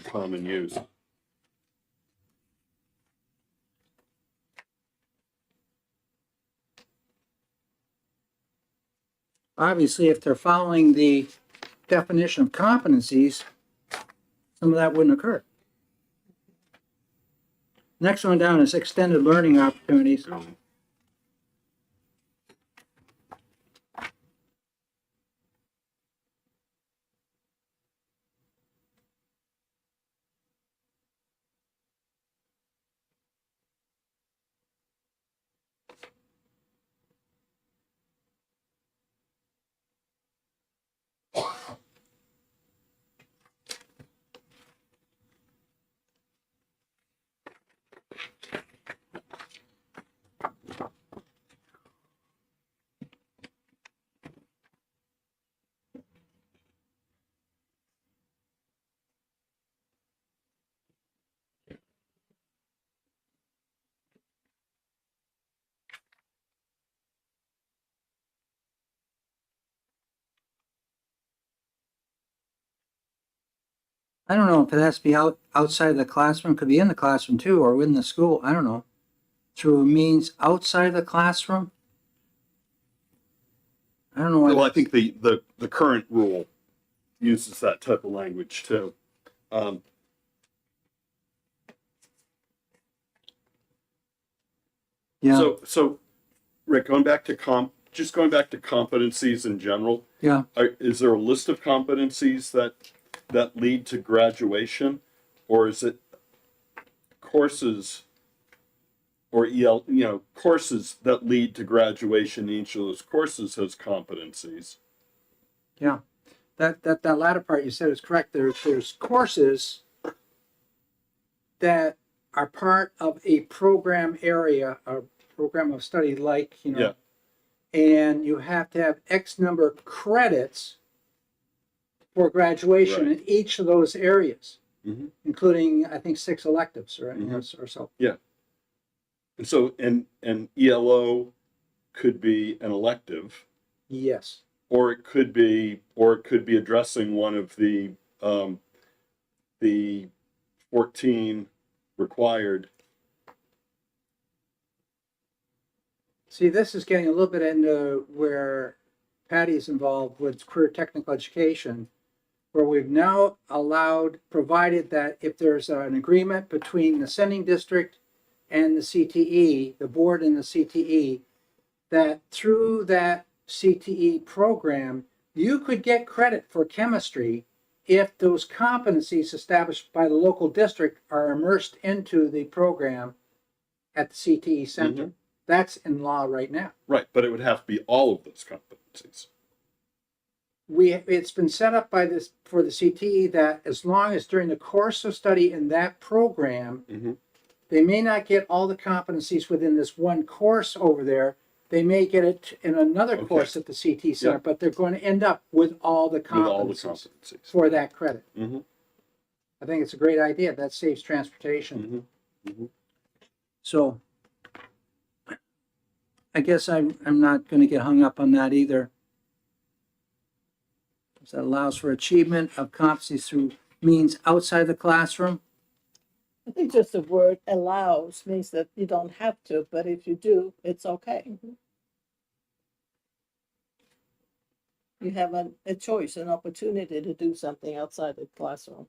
common use. Obviously, if they're following the definition of competencies, some of that wouldn't occur. Next one down is extended learning opportunities. I don't know if it has to be outside the classroom. It could be in the classroom too, or in the school. I don't know. Through means outside the classroom. I don't know why. Well, I think the current rule uses that type of language too. Yeah. So Rick, going back to competencies in general. Yeah. Is there a list of competencies that lead to graduation, or is it courses or courses that lead to graduation? Each of those courses has competencies. Yeah. That latter part you said is correct. There's courses that are part of a program area, a program of study, like, you know, and you have to have X number of credits for graduation Right. in each of those areas, Mm-hmm. including, I think, 6 electives, right? Mhm. Or so. And so, and ELO could be an elective, Yes. or it could be addressing one of the 14 required. See, this is getting a little bit into where Patty's involved with career technical education, where we've now provided that if there's an agreement between the sending district and the CTE, the board and the CTE, that through that CTE program, you could get credit for chemistry if those competencies established by the local district are immersed into the program at the CTE center. Mhm. That's in law right now. Right, but it would have to be all of those competencies. It's been set up by this for the CTE that as long as during the course of study in that program, Mhm. they may not get all the competencies within this one course over there. They may get it in another Okay. course at the CTE center, Yeah. but they're going to end up with all the With all the competencies competencies. for that credit. Mm-hmm. I think it's a great idea. That saves transportation. Mm-hmm. Mm-hmm. So I guess I'm not going to get hung up on that either. That allows for achievement of competencies through means outside the classroom. I think just the word allows means that you don't have to, but if you do, it's okay. You have a choice, an opportunity to do something outside the classroom.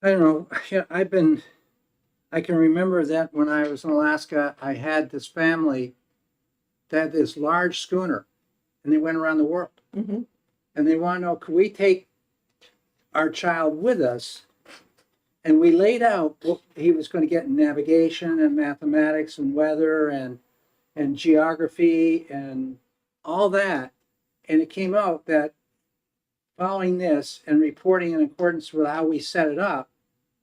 I don't know. Yeah, I can remember that when I was in Alaska, I had this family that had this large schooner and they went around the world. Mm-hmm. And they want to know, could we take our child with us? And we laid out what he was going to get in navigation and mathematics and weather and geography and all that. And it came out that following this and reporting in accordance with how we set it up,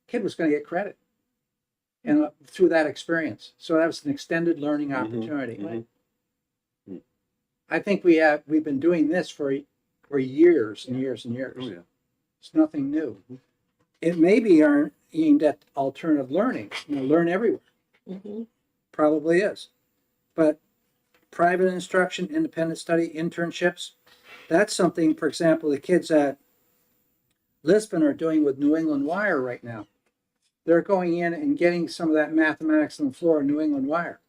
kid was going to get credit and through that experience. So that was an extended learning opportunity. I think we've been doing this for years and years and years. Oh, yeah. It's nothing new. It may be aimed at alternative learning, learn everywhere. Mm-hmm. Probably is. But private instruction, independent study, internships, that's something, for example, the kids at Lisbon are doing with New England Wire right now. They're going in and getting some of that mathematics on the floor of New England Wire.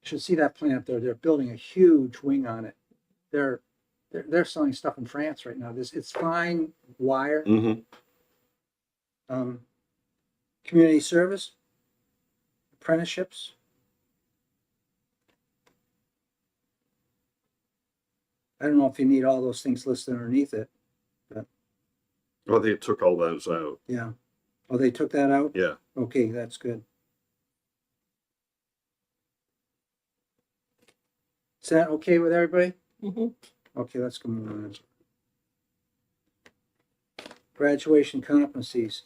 You should see that plant there. They're building a huge wing on it. They're selling stuff in France right now. It's fine wire. Mm-hmm. Community service, apprenticeships. I don't know if you need all those things listed underneath it. Oh, they took all those out. Yeah. Oh, they took that out? Yeah. Okay, that's good. Is that okay with everybody? Mm-hmm. Okay, let's go on. Graduation competencies.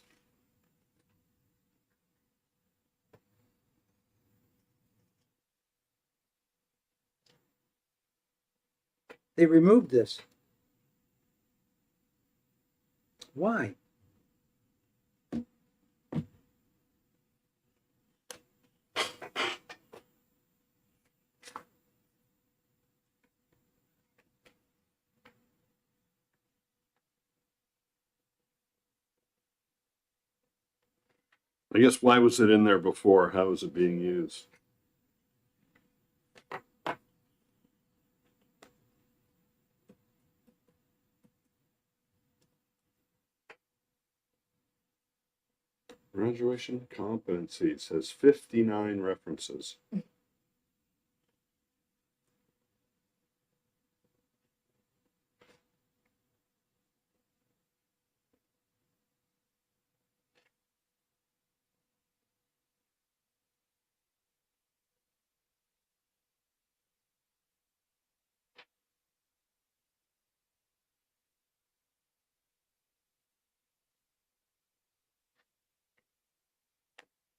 They removed this. Why? I guess why was it in there before? How is it being used? Graduation competencies has 59 references.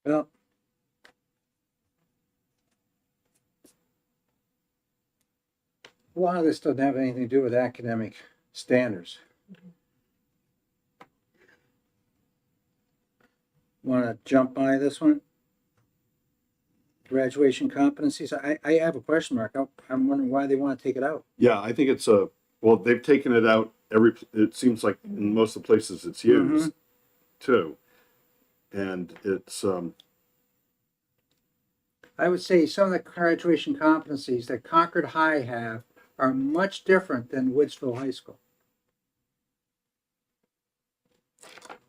Well, a lot of this doesn't have anything to do with academic standards. Want to jump by this one? Graduation competencies. I have a question mark. I'm wondering why they want to take it out. Yeah, I think it's well, they've taken it out it seems like in most of the places it's used too. And it's, I would say some of the graduation competencies that Concord High have are much different than Woodsville High School.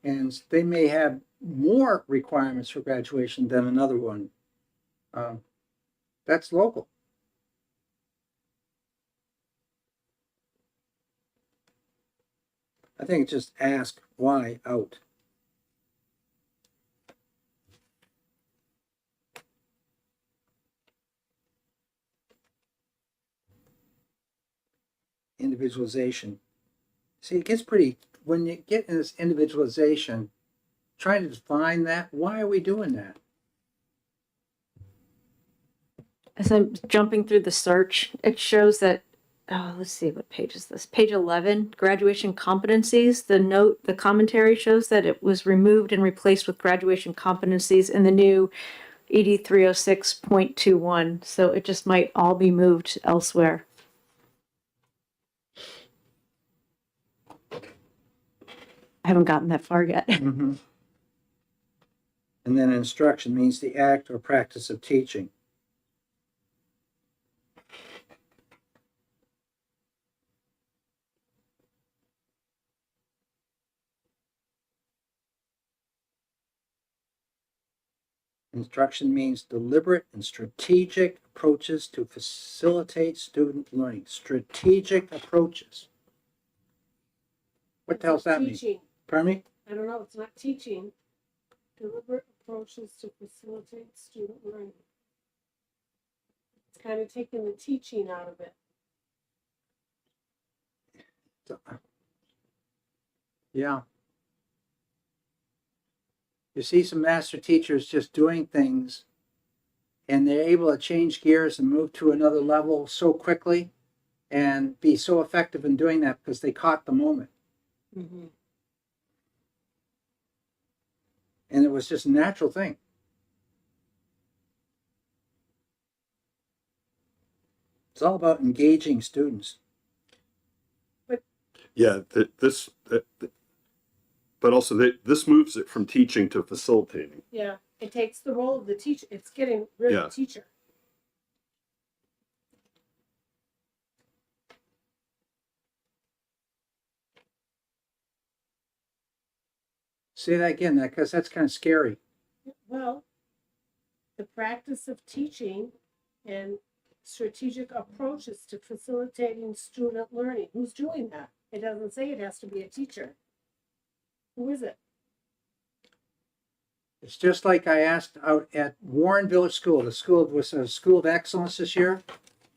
And they may have more requirements for graduation than another one. That's local. I think it's just ask why out. Individualization. See, it gets pretty, when you get in this individualization, trying to define that, why are we doing that? As I'm jumping through the search, it shows that let's see, what page is this? Page 11, graduation competencies. The commentary shows that it was removed and replaced with graduation competencies in the new ED 306.21. So it just might all be moved elsewhere. I haven't gotten that far yet. Mm-hmm. And then instruction means the act or practice of teaching. Instruction means deliberate and strategic approaches to facilitate student learning. Strategic approaches. What the hell's that mean? Teaching. Pardon me? I don't know, it's not teaching. Deliberate approaches to facilitate student learning. It's kind of taking the teaching out of it. Yeah. You see some master teachers just doing things and they're able to change gears and move to another level so quickly and be so effective in doing that because they caught the moment. Mm-hmm. And it was just a natural thing. It's all about engaging students. Yeah, but also this moves it from teaching to facilitating. Yeah, it takes the role of the teacher. It's getting rid Yeah. of the teacher. Say that again, because that's kind of scary. Well, the practice of teaching and strategic approaches to facilitating student learning. Who's doing that? It doesn't say it has to be a teacher. Who is it? It's just like I asked out at Warren Village School. The school was a school of excellence this year.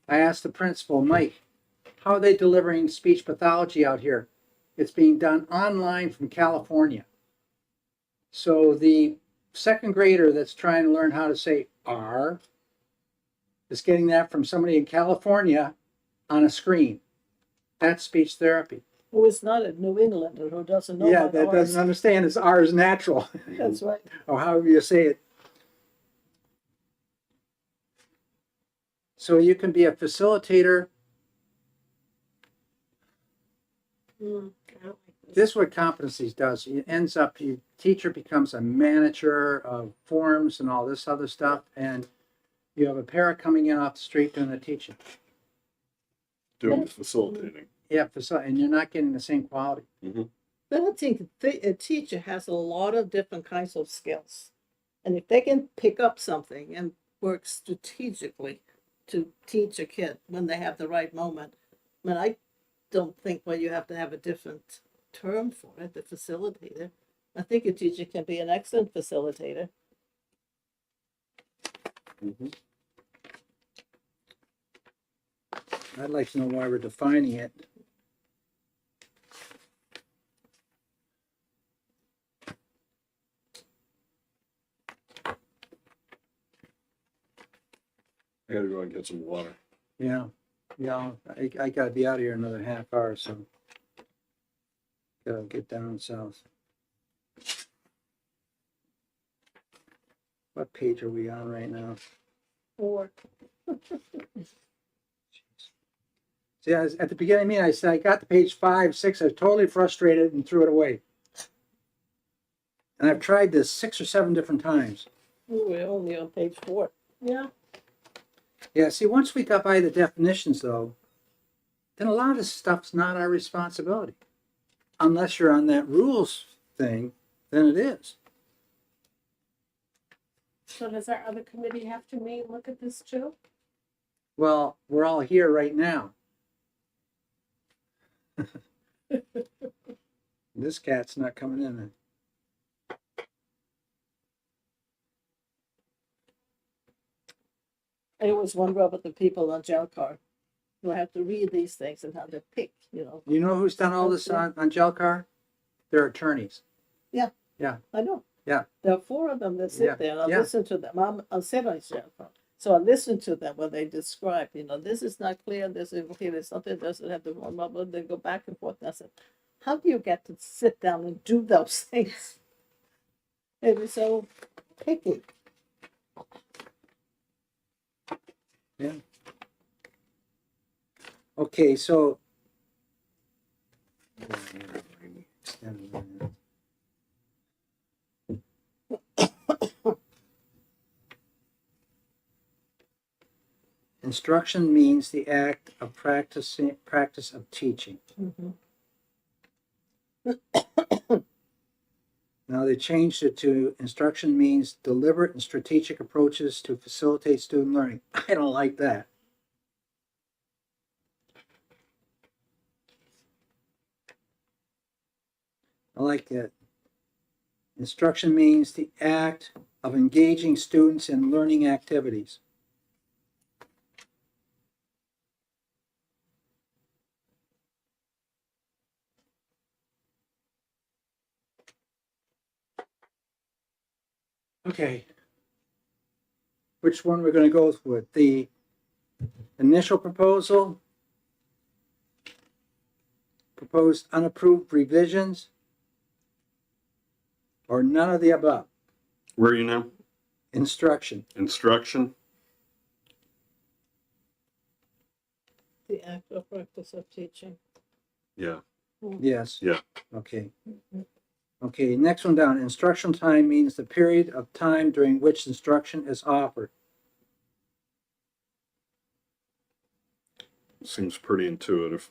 I asked the principal, Mike, how are they delivering speech pathology out here? It's being done online from California. So the second grader that's trying to learn how to say R is getting that from somebody in California on a screen. That's speech therapy. Who is not a New Englander who doesn't know Yeah, about that ours. doesn't understand it's R is natural, That's right. or however you say it. So you can be a facilitator. I don't like this. This is what competencies does. It ends up, teacher becomes a manager of forums and all this other stuff, and you have a para coming in off the street doing the teaching. Doing the facilitating. Yeah, and you're not getting the same quality. But I think a teacher has a lot of different kinds of skills. And if they can pick up something and work strategically to teach a kid when they have the right moment, I mean, I don't think you have to have a different term for it, the facilitator. I think a teacher can be an excellent facilitator. I'd like to know why we're defining it. I gotta go and get some water. Yeah, I gotta be out of here in another half hour, so gotta get down south. What page are we on right now? Or See, at the beginning of the meeting, I said I got to page 5, 6. I was totally frustrated and threw it away. And I've tried this 6 or 7 different times. Ooh, we're only on page 4. yeah, Yeah, see, once we got by the definitions, though, then a lot of this stuff's not our responsibility. Unless you're on that rules thing, then it is. so does our other committee have to meet and look at this too? Well, we're all here right now. This cat's not coming in. I always wonder about the people on jail car who have to read these things and how to pick, You know who's done all this on Gelcar? They're attorneys. I know. Yeah. There are 4 of them that sit Yeah, there and I yeah. listen to them. I'll sit on jail car. So I listen to them when they describe, this is not clear, this is clear, there's something that doesn't have the one blah, they go back and forth. And I said, how do you get to sit down and do those things? It was so picky. Yeah. Okay, so. Instruction means the act of practice of teaching. Mhm. Now they changed it to instruction means deliberate and strategic approaches to facilitate student learning. I don't like that. I like that. Instruction means the act of engaging students in learning activities. Okay. Which one we're going to go with? The initial proposal, proposed unapproved revisions, or none of the above? Where are you now? Instruction. Instruction. The act or practice of teaching. Yeah. Yes. Yeah. Okay. Okay, next one down. Instructional time means the period of time during which instruction is offered. Seems pretty intuitive.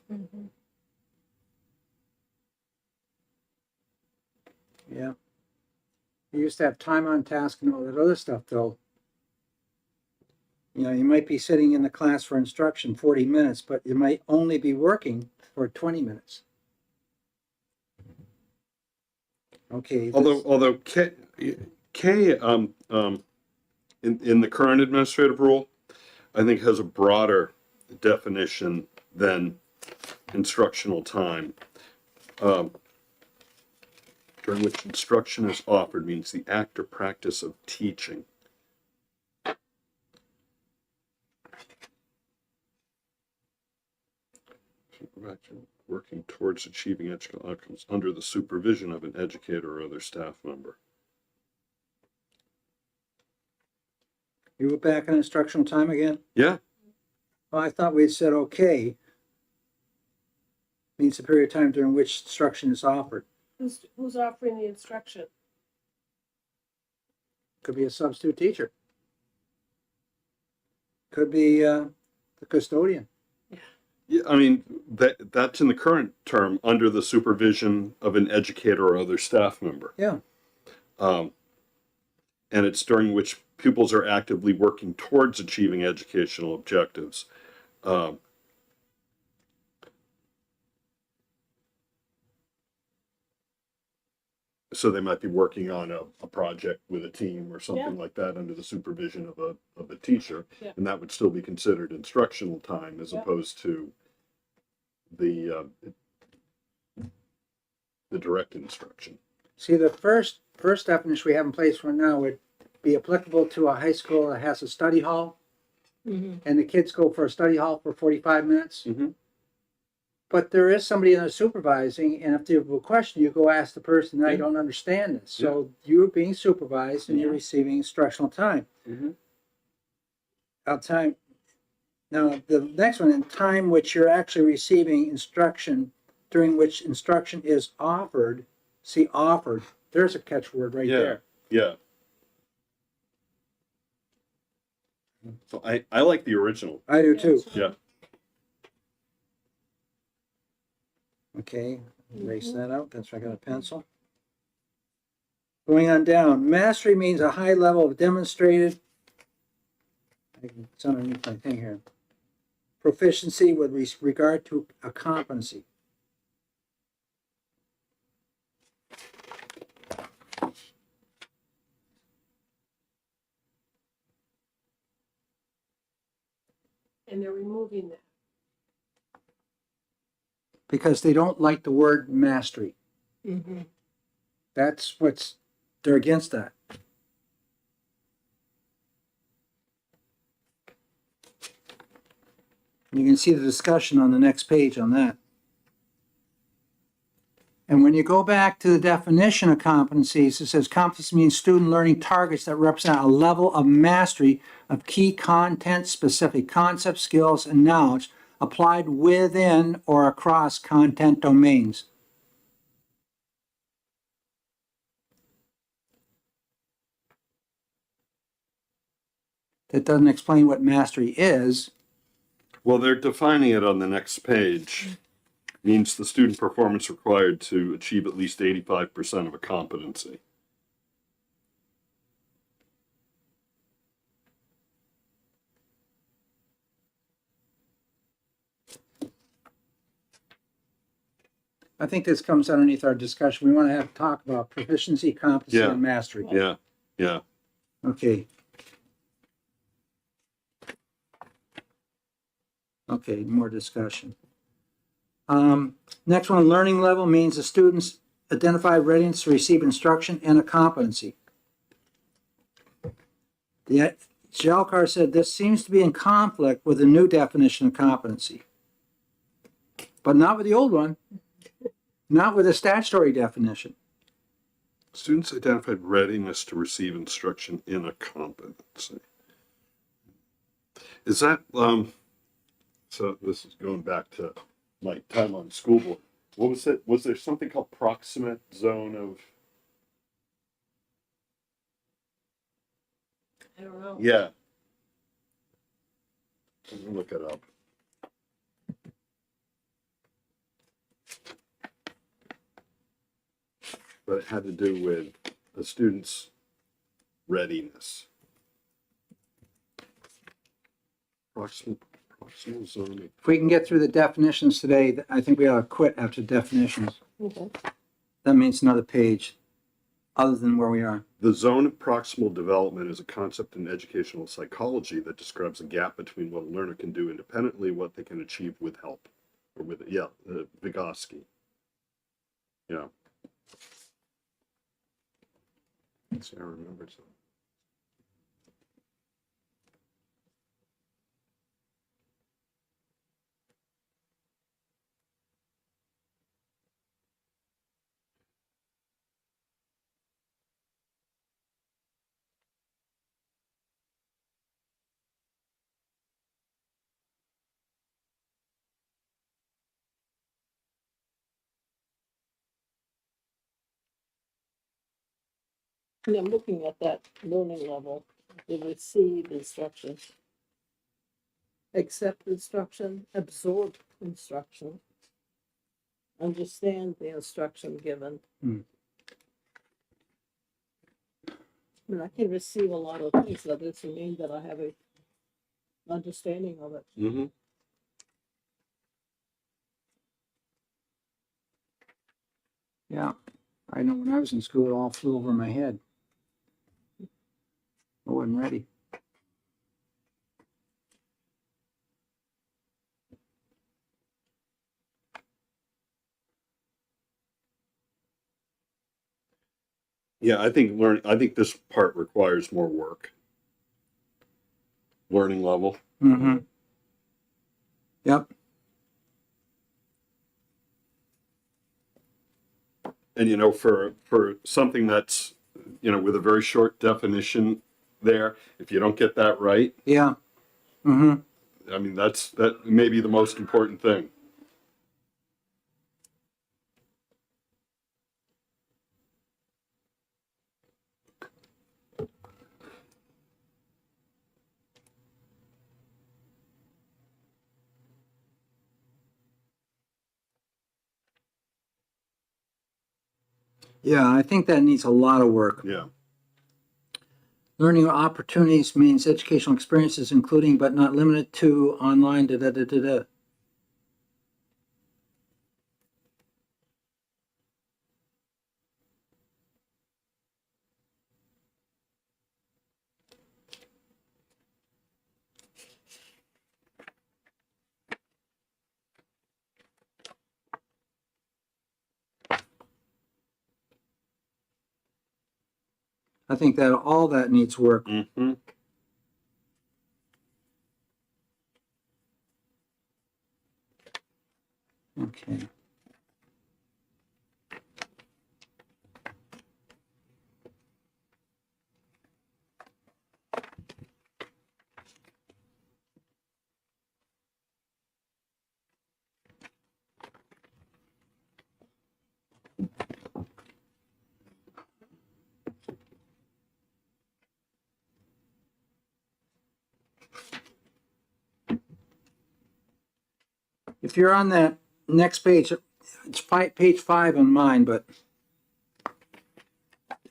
Yeah. You used to have time on task and all that other stuff, though. You might be sitting in the class for instruction 40 minutes, but you might only be working for 20 minutes. Okay. Although K in the current administrative rule, I think has a broader definition than instructional time. During which instruction is offered means the act or practice of teaching. Working towards achieving educational outcomes under the supervision of an educator or other staff member. You were back on instructional time again? Yeah. Well, I thought we said okay. Means the period of time during which instruction is offered. Who's offering the instruction? Could be a substitute teacher. Could be the custodian. Yeah, I mean, that's in the current term, under the supervision of an educator or other staff member. Yeah. And it's during which pupils are actively working towards achieving educational objectives. So they might be working on a project with a team or something like that under the supervision of a teacher. Yeah. And that would still be considered instructional time as opposed to the direct instruction. See, the first definition we have in place right now would be applicable to a high school that has a study hall, and the kids go for a study hall for 45 minutes. Mm-hmm. But there is somebody in there supervising, and if they have a question, you go ask the person, I Yeah. don't understand this. So you're being supervised and you're Yeah. receiving instructional time. Mm-hmm. Time. Now, the next one, in time which you're actually receiving instruction, during which instruction is offered. See, offered. There's a catchword right there. Yeah. So I like the original. I do too. Yeah. Okay, erase that out. That's why I got a pencil. Going on down, mastery means a high level of demonstrated, it's underneath my thing here, proficiency with regard to a competency. And they're removing that. Because they don't like the word mastery. Mm-hmm. They're against that. You can see the discussion on the next page on that. And when you go back to the definition of competencies, it says competency means student learning targets that represent a level of mastery of key content-specific concepts, skills, and knowledge applied within or across content domains. That doesn't explain what mastery is. Well, they're defining it on the next page. Means the student performance required to achieve at least 85% of a competency. I think this comes underneath our discussion. We want to have talk about proficiency, competency, Yeah. and mastery. Yeah, yeah. Okay. Okay, more discussion. Next one, learning level means the students identify readiness to receive instruction and a competency. The Shalkar said this seems to be in conflict with the new definition of competency, but not with the old one, not with the statutory definition. Students identified readiness to receive instruction in a competency. Is that, so this is going back to my time on school board. What was it? Was there something called proximate zone of? I don't know. Yeah. Let me look it up. But it had to do with the student's readiness. Proximal zone. If we can get through the definitions today, I think we ought to quit after definitions. Okay. That means another page, other than where we are. The zone of proximal development is a concept in educational psychology that describes a gap between what a learner can do independently, what they can achieve with help, or with, Vygotsky. Yeah. Let's see, I remember something. And I'm looking at that learning level, they receive instruction, accept instruction, absorb instruction, understand the instruction given. Hmm. I mean, I can receive a lot of things, that doesn't mean that I have a understanding of it. Mm-hmm. Yeah, I know when I was in school, it all flew over my head. I wasn't ready. Yeah, I think this part requires more work. Learning level. Mm-hmm. Yep. And for something that's with a very short definition there, if you don't get that right, Yeah. Mm-hmm. I mean that may be the most important thing. Yeah, I think that needs a lot of work. Yeah. Learning opportunities means educational experiences, including but not limited to online. Da da da da da. I think that all that needs work. Mm-hmm. Okay. If you're on that next page, it's page 5 on mine, but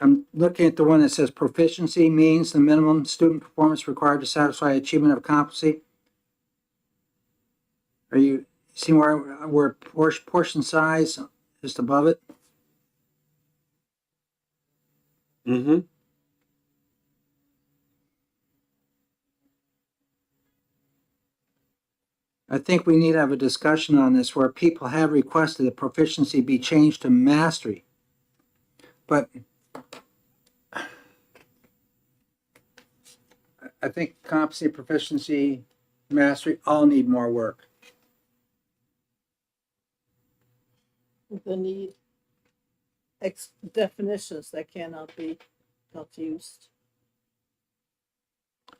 I'm looking at the one that says proficiency means the minimum student performance required to satisfy achievement of competency. Are you seeing where portion size just above it? Mm-hmm. I think we need to have a discussion on this where people have requested that proficiency be changed to mastery. But I think competency, proficiency, mastery all need more work. The need definitions that cannot be confused.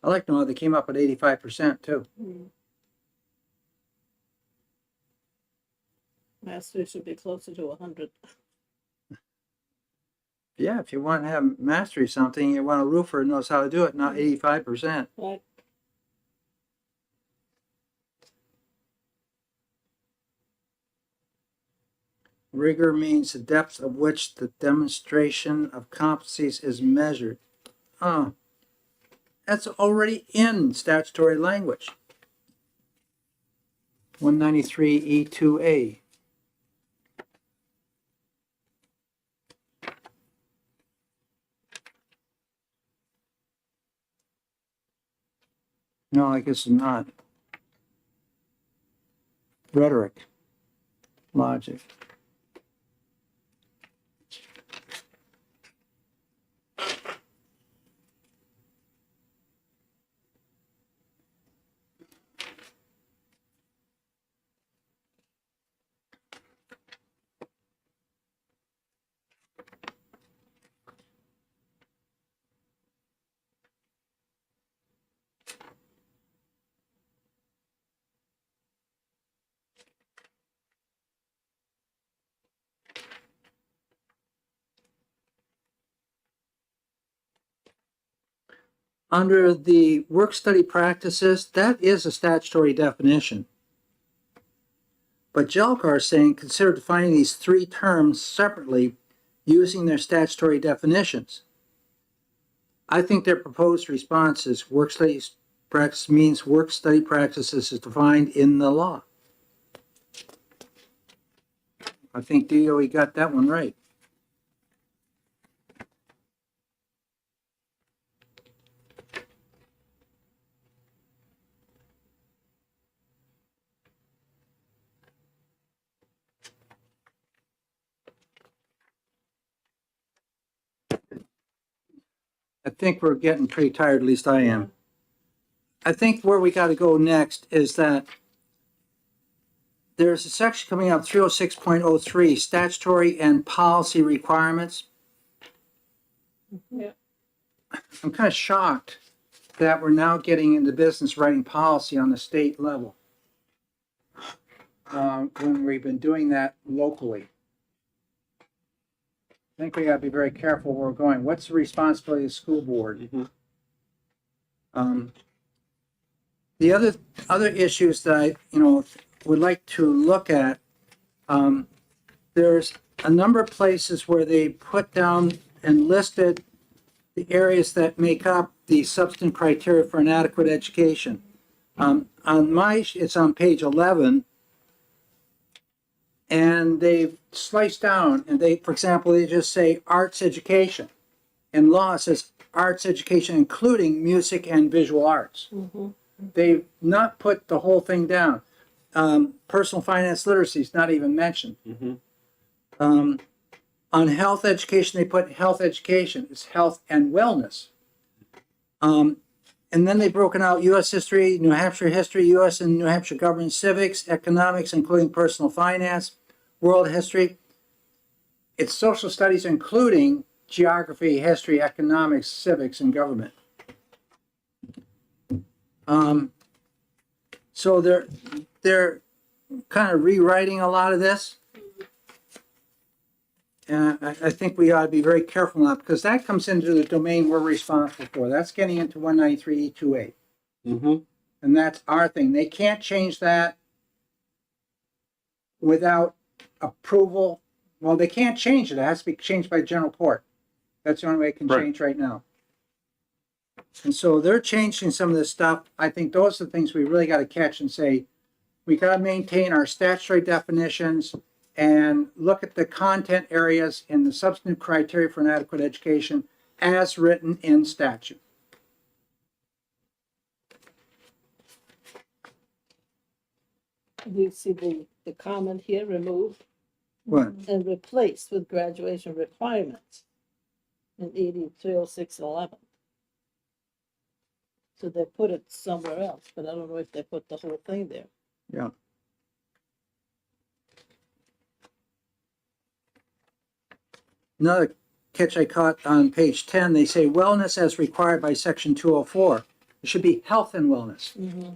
I like to know they came up at 85% too. Mastery should be closer to 100. Yeah, if you want to have mastery something, you want a roofer who knows how to do it, not 85%. Right. Rigor means the depth of which the demonstration of competencies is measured. That's already in statutory language. 193E2A. No, I guess it's not. Rhetoric. Logic. Under the work study practices, that is a statutory definition. But Jelcar is saying consider defining these three terms separately using their statutory definitions. I think their proposed response is work study practice means work study practices is defined in the law. I think DOE got that one right. I think we're getting pretty tired, at least I am. I think where we got to go next is that there's a section coming up, 306.03, statutory and policy requirements. Yeah. I'm kind of shocked that we're now getting into business writing policy on the state level when we've been doing that locally. I think we got to be very careful where we're going. What's the responsibility of the school board? The other issues that I would like to look at, there's a number of places where they put down and listed the areas that make up the substantive criteria for an adequate education. It's on page 11, and they've sliced down, and for example, they just say arts education. In law, it says arts education, including music and visual arts. They've not put the whole thing down. Personal finance literacy is not even mentioned. On health education, they put health education. It's health and wellness. And then they've broken out U.S. history, New Hampshire history, U.S. and New Hampshire government civics, economics, including personal finance, world history. It's social studies, including geography, history, economics, civics, and government. So they're kind of rewriting a lot of this. And I think we ought to be very careful now, because that comes into the domain we're responsible for. That's getting into 193E28. Mm-hmm. And that's our thing. They can't change that without approval. Well, they can't change it. It has to be changed by general court. That's the only way it can Right. change right now. And so they're changing some of this stuff. I think those are the things we really got to catch and say, we got to maintain our statutory definitions and look at the content areas and the substantive criteria for an adequate education as written in statute. Do you see the comment here, removed What? and replaced with graduation requirements in 8306 and 11? So they put it somewhere else, but I don't know if they put the whole thing there. Yeah. Another catch I caught on page 10, they say wellness as required by section 204. It should be health and wellness. Mm-hmm.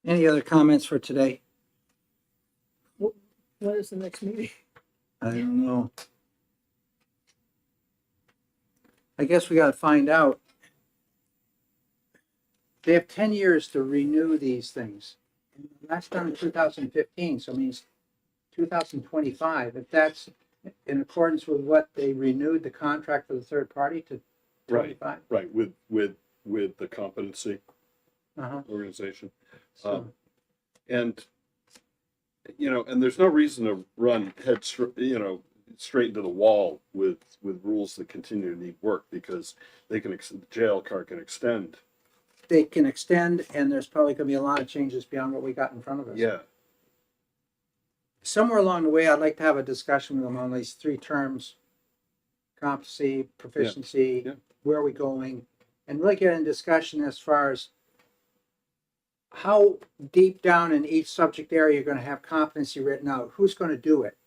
Any other comments for today? When is the next meeting? I don't know. I guess we got to find out. They have 10 years to renew these things. That's done in 2015, so it means 2025. If that's in accordance with what they renewed the contract for the third party to Right. 25. Right, with the competency Uh-huh. organization. So, And, and there's no reason to run straight into the wall with rules that continue to need work, because they can, the jail car can extend. they can extend, and there's probably going to be a lot of changes beyond what we got in front of us. Yeah, Somewhere along the way, I'd like to have a discussion with them on these three terms: competency, proficiency, Yeah. where are we going, and really get in discussion as far as how deep down in each subject area you're going to have competency written out. Who's going to do it?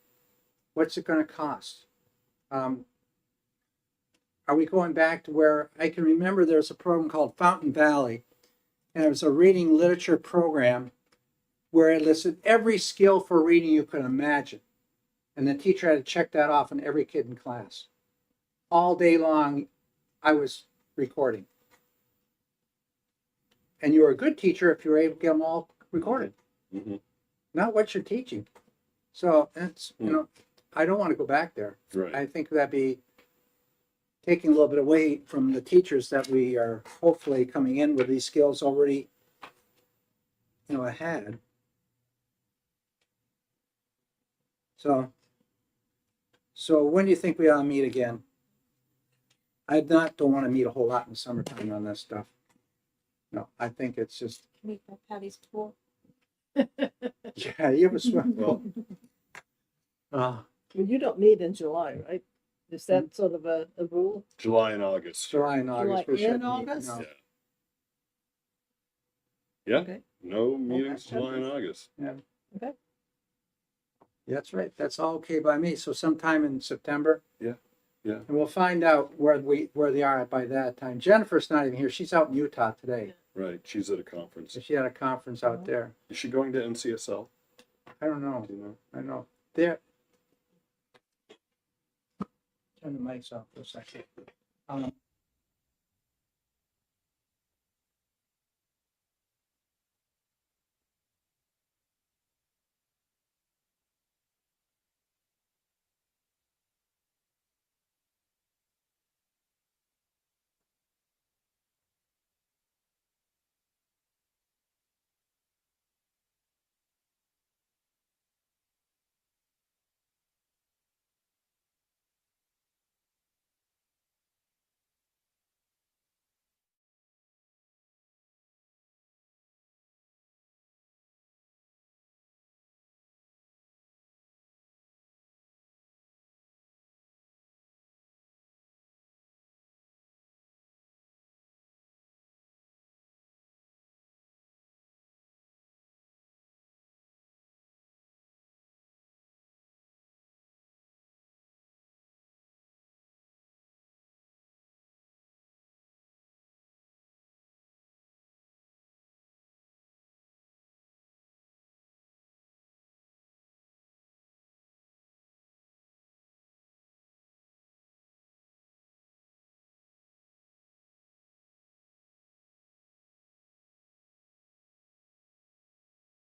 What's it going to cost? Are we going back to where I can remember there's a program called Fountain Valley, and it was a reading literature program where it listed every skill for reading you could imagine. And the teacher had to check that off on every kid in class. All day long, I was recording. And you were a good teacher if you were able to get them all recorded, Mhm. not what you're teaching. So it's, I don't want to go back there. right. I think that'd be taking a little bit away from the teachers that we are hopefully coming in with these skills already, ahead. So when do you think we ought to meet again? Don't want to meet a whole lot in the summertime on this stuff. No, I think it's just, Meet at Patty's pool. yeah, you have a swim Well, pool. Well, you don't meet in July, right? Is that sort of a rule? July and August. July and August. we July and shouldn't meet, August? no. Yeah. Yeah, Okay. no meetings that's July and August. That's right. That's all okay by me. So sometime in September. Yeah. And we'll find out where they are by that time. Jennifer's not even here. She's out in Utah today. Right, she's at a conference. So she had a conference out there. Is she going to NCSL? I don't know. Do you know? I know. There. Turn the mics off for a second.